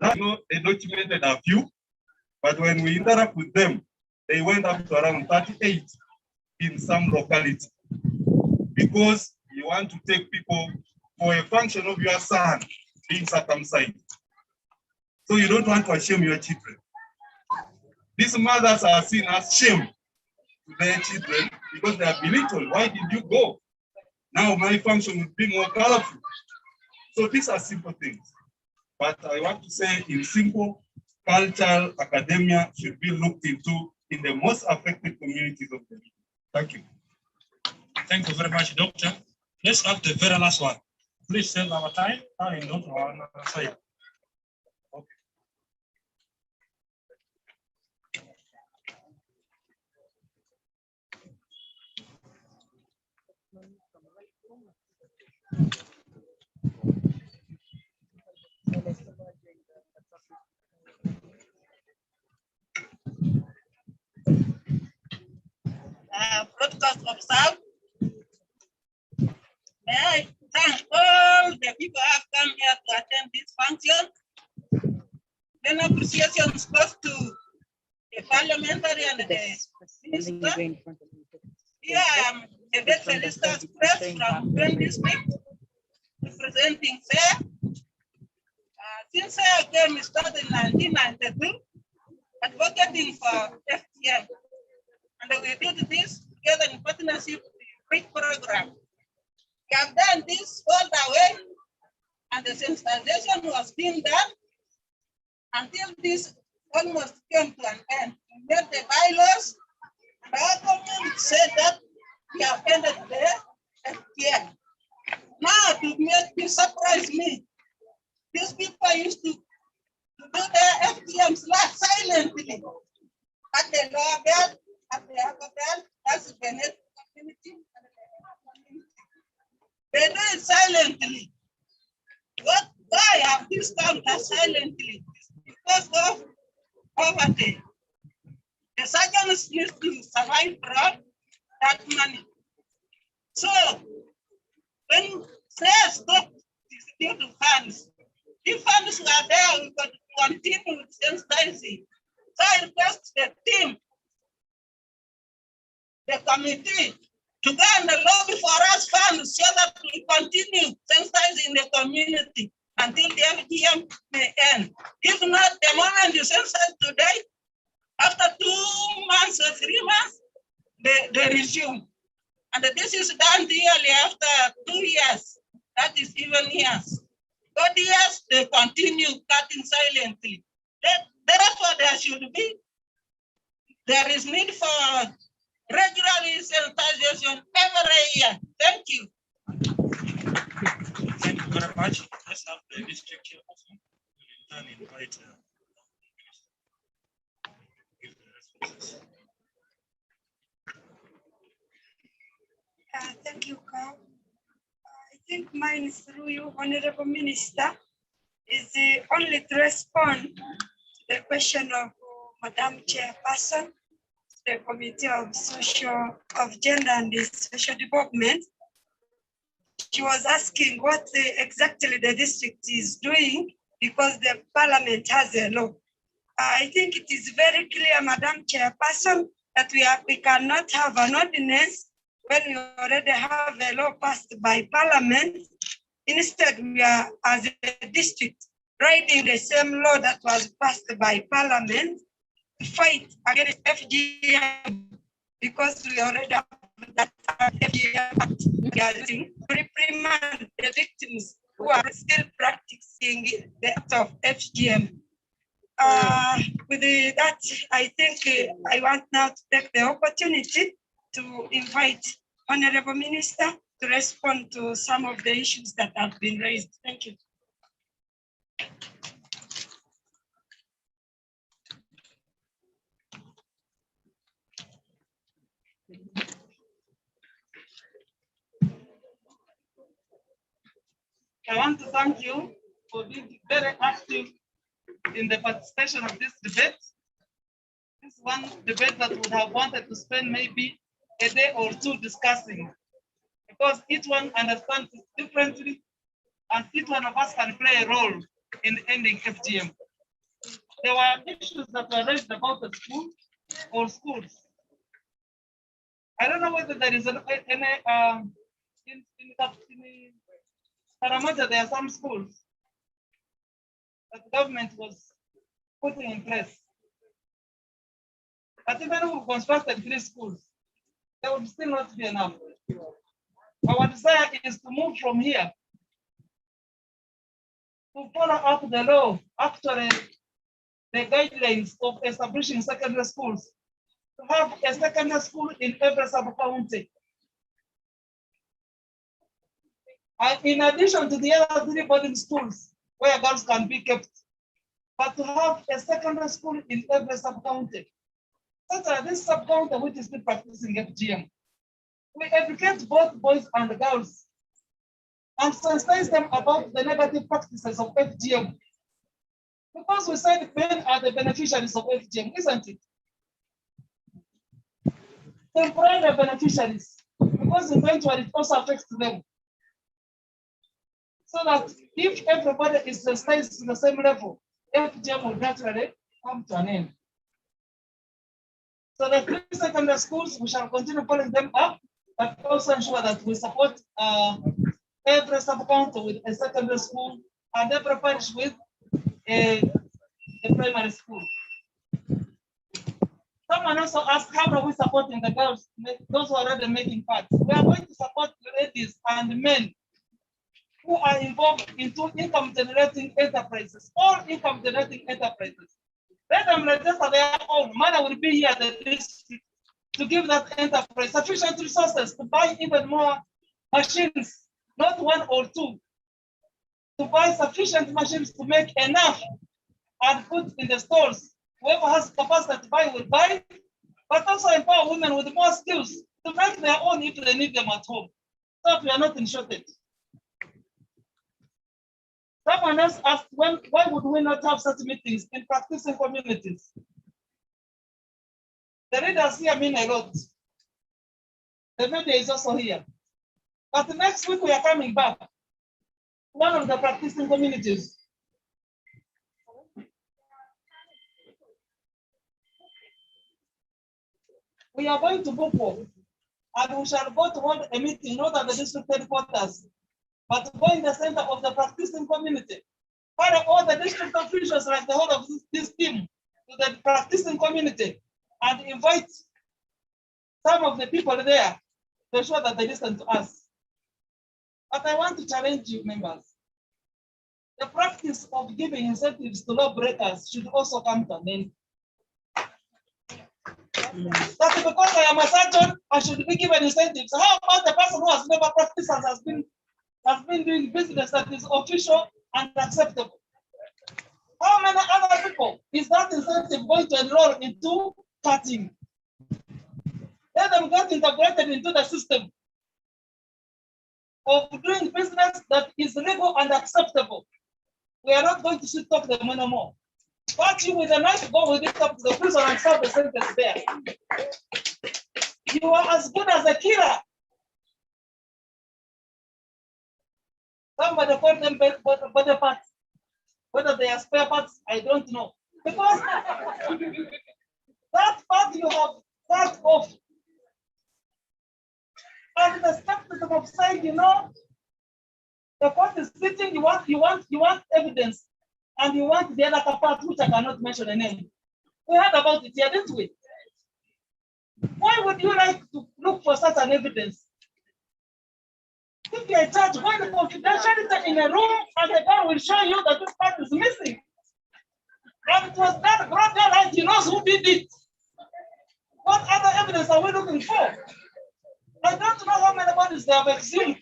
now they documented a few, but when we interact with them, they went up to around 38 in some locality, because you want to take people for a function of your son being circumcised. So you don't want to shame your children. These mothers are seen as shame to their children because they are belittled. Why did you go? Now my function would be more colorful. So these are simple things. But I want to say in simple, cultural academia should be looked into in the most affected communities of the region. Thank you. Thank you very much, Doctor. Let's have the very last one. Please save our time and not on our side. Okay. Broadcast observed. May I thank all the people who have come here to attend this function. Then appreciation goes to the parliamentary and the minister. Here I am a veteran press from Grand District, representing FAIR. Since I came started in 1992, advocating for FTM. And we did this together in partnership with the BRIC program. We have done this all the way, and the sensitization was being done until this almost came to an end. We made the bylaws, and our government said that we have ended the FTM. Now, to make this surprise me, these people used to do their FTMs silently at the lower belt, at the upper belt, that's the Benet community. They do it silently. Why have this come silently? Because of poverty. The surgeons used to survive from that money. So, when sales stopped distributing funds, if funds were there, we could continue with sensitizing. So I request the team, the committee, to go and lobby for us funds so that we continue sensitizing the community until the FGM may end. If not, the moment you sensitize today, after 2 months or 3 months, they resume. And this is done yearly after 2 years. That is even years. 4 years, they continue cutting silently. Therefore, there is need for regular sensitization every year. Thank you. Thank you very much. Let's have the district chairperson and invite give the responses. Thank you, Carl. I think mine is through you, Honorable Minister, is only to respond to the question of Madam Chairperson, the Committee of Gender and Social Development. She was asking what exactly the district is doing because the parliament has a law. I think it is very clear, Madam Chairperson, that we cannot have an ordinance when we already have a law passed by parliament. Instead, we are, as a district, writing the same law that was passed by parliament to fight against FGM because we already have that FGM Act to reprimand the victims who are still practicing the act of FGM. With that, I think I want now to take the opportunity to invite Honorable Minister to respond to some of the issues that have been raised. Thank you. I want to thank you for being very active in the participation of this debate. This one debate that would have wanted to spend maybe a day or two discussing, because each one understands it differently, and each one of us can play a role in ending FGM. There were issues that were raised about the school or schools. I don't know whether there is in Parramatta, there are some schools that the government was putting in place. But even if we constructed 3 schools, there would still not be enough. Our desire is to move from here to follow up the law, actually the guidelines of establishing secondary schools, to have a secondary school in every sub-county. In addition to the other 3 boarding schools where girls can be kept, but to have a secondary school in every sub-county. Such as this sub-county which is still practicing FGM. We educate both boys and girls and sensitize them about the negative practices of FGM. Because we said men are the beneficiaries of FGM, isn't it? Temporary beneficiaries, because eventually it also affects them. So that if everybody is sensitized to the same level, FGM will naturally come to an end. So the 3 secondary schools, we shall continue following them up, but also ensure that we support every sub-county with a secondary school and every parish with a primary school. Someone also asked, how are we supporting the girls, those who are already making part? We are going to support ladies and men who are involved into income-generating enterprises, all income-generating enterprises. Let them register their own. Money will be here at the district to give that enterprise sufficient resources to buy even more machines, not 1 or 2, to buy sufficient machines to make enough and put in the stores. Whoever has capacity to buy will buy, but also empower women with more skills to make their own if they need them at home. So we are not in shortage. Someone else asked, why would we not have such meetings in practicing communities? The readers here mean a lot. The media is also here. But next week we are coming back. One of the practicing communities. We are going to Bupo, and we shall go to hold a meeting, not at the district headquarters, but go in the center of the practicing community. Carry all the district officials, like the whole of this team, to the practicing community and invite some of the people there to ensure that they listen to us. But I want to challenge you, members. The practice of giving incentives to lawbreakers should also come to an end. That because I am a surgeon, I should be given incentives. How about the person who has never practiced and has been doing business that is official and acceptable? How many other people is that incentive going to enroll into cutting? Let them get integrated into the system of doing business that is legal and acceptable. We are not going to sit talk them anymore. But you with a knife go with it up to the prison and serve the sentence there. You are as good as a killer. Somebody called them body parts. Whether they are spare parts, I don't know. Because that part you have cut off. And the skepticism of saying, you know, the court is sitting, you want evidence, and you want the other part, which I cannot mention the name. We heard about it here, didn't we? Why would you like to look for such an evidence? If you are in charge, why the confidentiality in a room and the guy will show you that this part is missing? And it was that broad daylight, he knows who did it. What other evidence are we looking for? I don't know how many bodies they have exhumed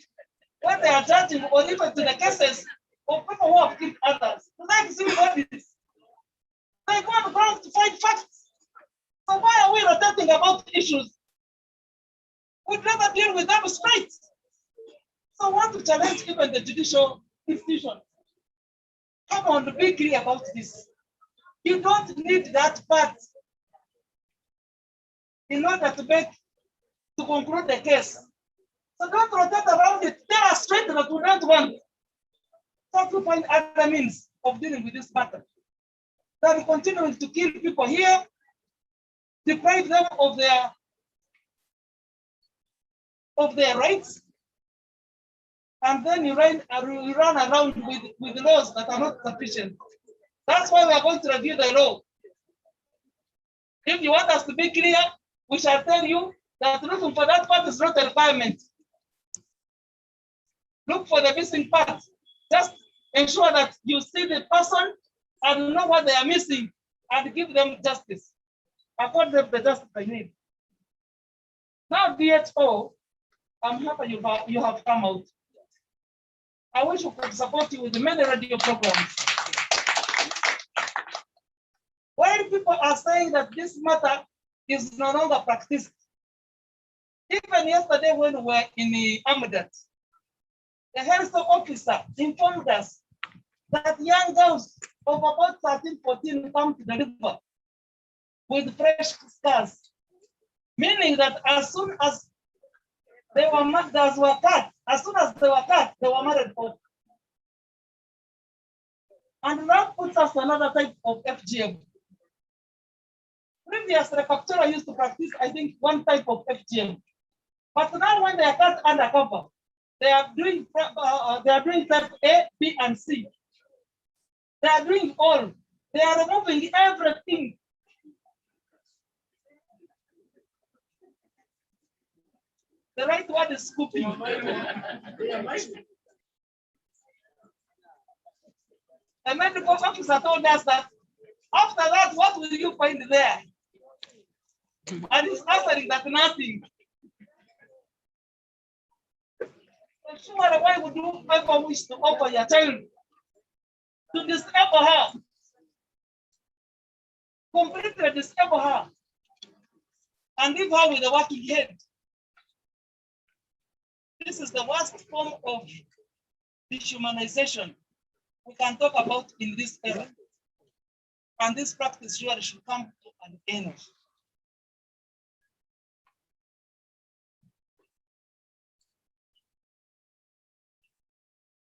when they are judging or even to the cases of people who have killed others. They exhume bodies. They go on the ground to find facts. So why are we rotating about issues? We'd rather deal with them straight. So I want to challenge even the judicial institutions. Come on, be clear about this. You don't need that part in order to conclude the case. So don't rotate around it. Tell us straight that we don't want. Try to find other means of dealing with this matter. That continuing to kill people here, deprive them of their rights, and then you run around with laws that are not sufficient. That's why we are going to review the law. If you want us to be clear, we shall tell you that looking for that part is not a requirement. Look for the missing part. Just ensure that you see the person and know what they are missing and give them justice. Accord them the justice they need. Now, DHO, I'm happy you have come out. I wish we could support you with many radio programs. While people are saying that this matter is no longer practiced, even yesterday when we were in the Amadat, the health officer informed us that young girls of about 13, 14 come to the river with fresh scars, meaning that as soon as they were cut, they were married off. And that puts us another type of FGM. Previously, the capturer used to practice, I think, one type of FGM. But now when they are cut undercover, they are doing type A, B, and C. They are doing all. They are removing everything. The right word is scooping. The medical officer told us that after that, what will you find there? And he's answering that nothing. So sure, why would you ever wish to offer your child to disable her? Completely disable her and leave her with a working head. This is the worst form of dehumanization we can talk about in this era. And this practice really should come to an end.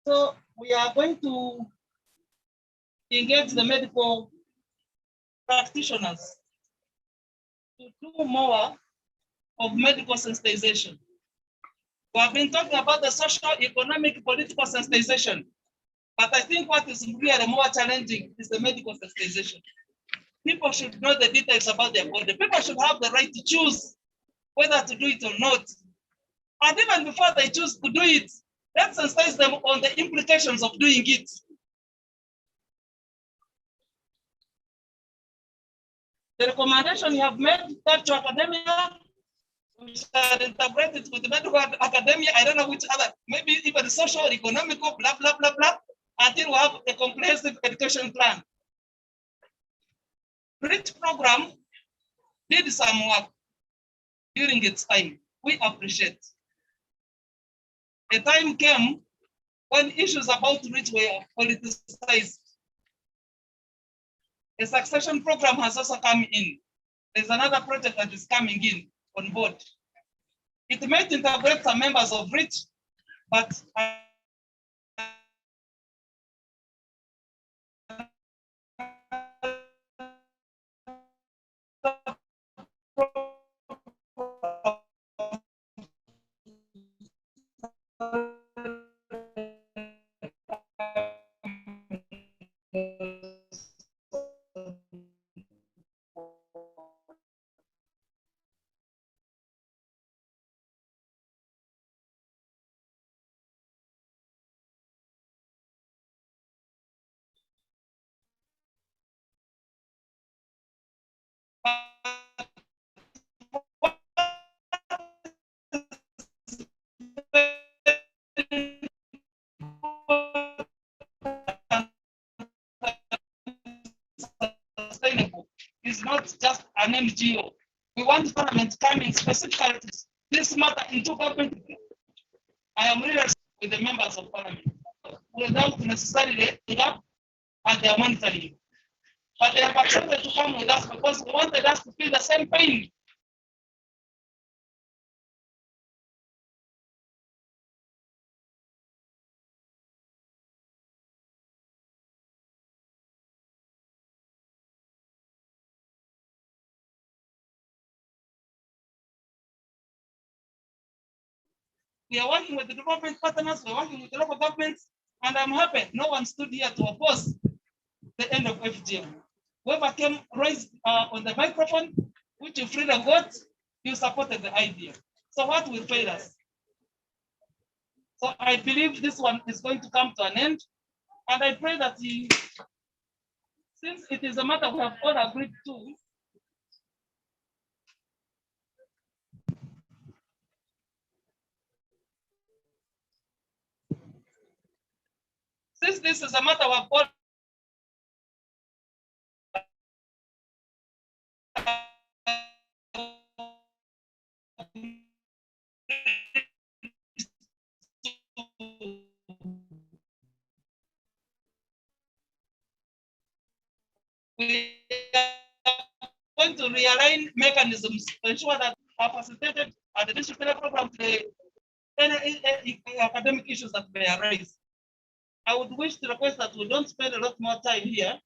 So we are going to engage the medical practitioners to do more of medical sensitization. We have been talking about the social, economic, political sensitization, but I think what is really more challenging is the medical sensitization. People should know the details about their body. People should have the right to choose whether to do it or not. And even before they choose to do it, let's sensitize them on the implications of doing it. The recommendation you have made that to academia, we shall integrate it with the medical academia. I don't know which other, maybe even social, economical, blah, blah, blah, blah, until we have a comprehensive education plan. REACH program did some work during its time. We appreciate. A time came when issues about REACH were politicized. A succession program has also come in. There's another project that is coming in on board. It may integrate some members of REACH, but sustainable is not just an NGO. We want Parliament coming specifically to this matter into government. I am really with the members of Parliament. without necessarily the gap and they are monitoring. But they have accepted to come with us because they wanted us to feel the same pain. We are working with the development partners, we're working with the local governments, and I'm happy no one stood here to oppose the end of FGM. Whoever came raised on the microphone, which you freely got, you supported the idea. So what will fail us? So I believe this one is going to come to an end, and I pray that since it is a matter we have all agreed to, since this is a matter we have all we are going to realign mechanisms to ensure that are facilitated at the district level program to any academic issues that may arise. I would wish to request that we don't spend a lot more time here.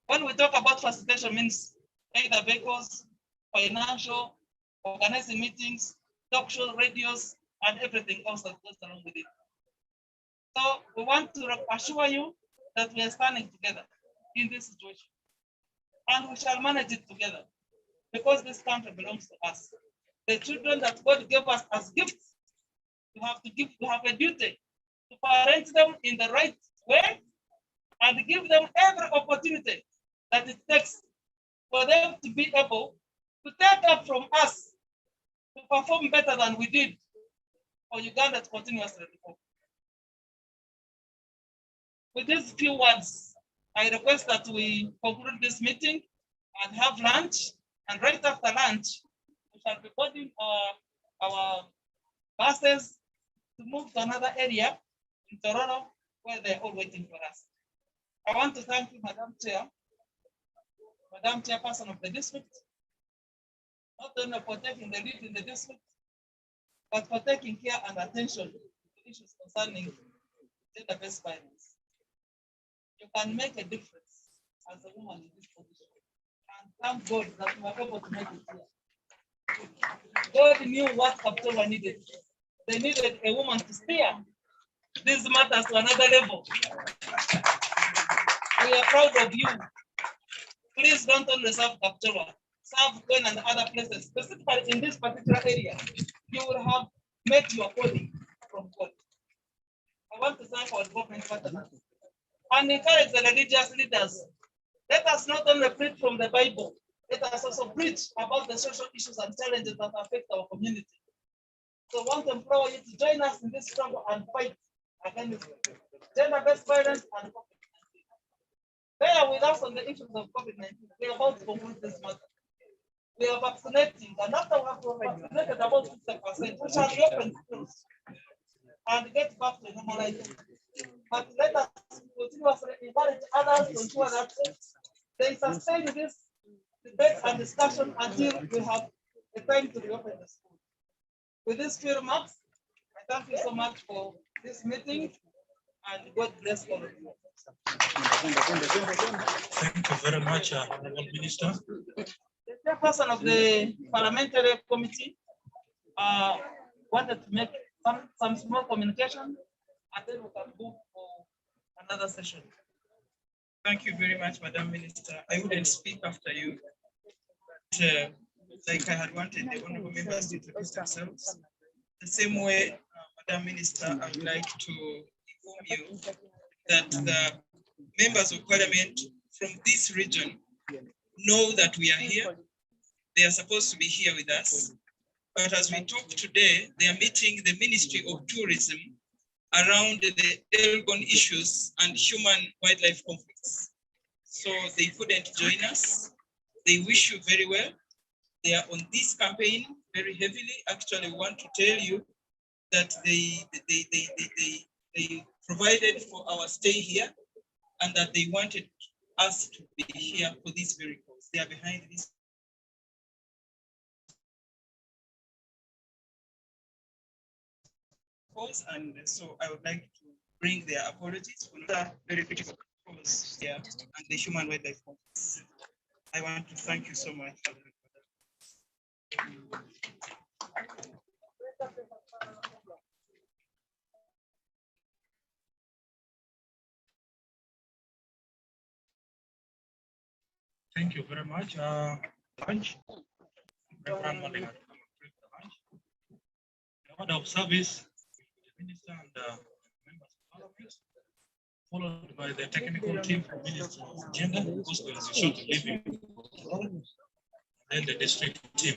When we talk about facilitation, means either vehicles, financial, organizing meetings, talk show, radios, and everything else that goes along with it. So we want to assure you that we are standing together in this situation, and we shall manage it together because this country belongs to us. The children that God gave us as gifts, you have a duty to parent them in the right way and give them every opportunity that it takes for them to be able to take up from us to perform better than we did for Uganda to continuously perform. With these few words, I request that we conclude this meeting and have lunch. And right after lunch, we shall be boarding our buses to move to another area in Toronto where they're all waiting for us. I want to thank you, Madam Chair, Madam Chairperson of the district, not only for taking the lead in the district, but for taking care and attention to issues concerning gender-based violence. You can make a difference as a woman in this position. And thank God that we were able to make it here. God knew what October needed. They needed a woman to steer these matters to another level. We are proud of you. Please don't only serve October. Serve Gwen and other places, specifically in this particular area. You will have met your calling from God. I want to thank our development partners and encourage the religious leaders. Let us not only preach from the Bible, let us also preach about the social issues and challenges that affect our community. So I want to implore you to join us in this struggle and fight against gender-based violence and COVID-19. Bear with us on the issues of COVID-19. We are about to conclude this matter. We are vaccinating, and after we have vaccinated about 50%, we shall reopen schools and get back to normalization. But let us continuously encourage others to ensure that they sustain this debate and discussion until we have the time to reopen the school. With these few remarks, I thank you so much for this meeting, and God bless all of you. Thank you very much, Honorable Minister. The chairperson of the parliamentary committee wanted to make some small communication, and then we can move for another session. Thank you very much, Madam Minister. I wouldn't speak after you. But, like I had wanted the honorable members to introduce themselves. The same way, Madam Minister, I would like to inform you that the members of parliament from this region know that we are here. They are supposed to be here with us. But as we talk today, they are meeting the Ministry of Tourism around the Elgon issues and human-wildlife conflicts. So they couldn't join us. They wish you very well. They are on this campaign very heavily. Actually, we want to tell you that they provided for our stay here and that they wanted us to be here for this very cause. They are behind this. Cause, and so I would like to bring their apologies for the very critical cause here and the Human Wildlife Office. I want to thank you so much. Thank you very much. Lunch. Reverend Malema to come and bring the lunch. The order of service, the minister and members of parliament, followed by the technical team from Ministry of Gender, because there is a short leaving, and then the district team.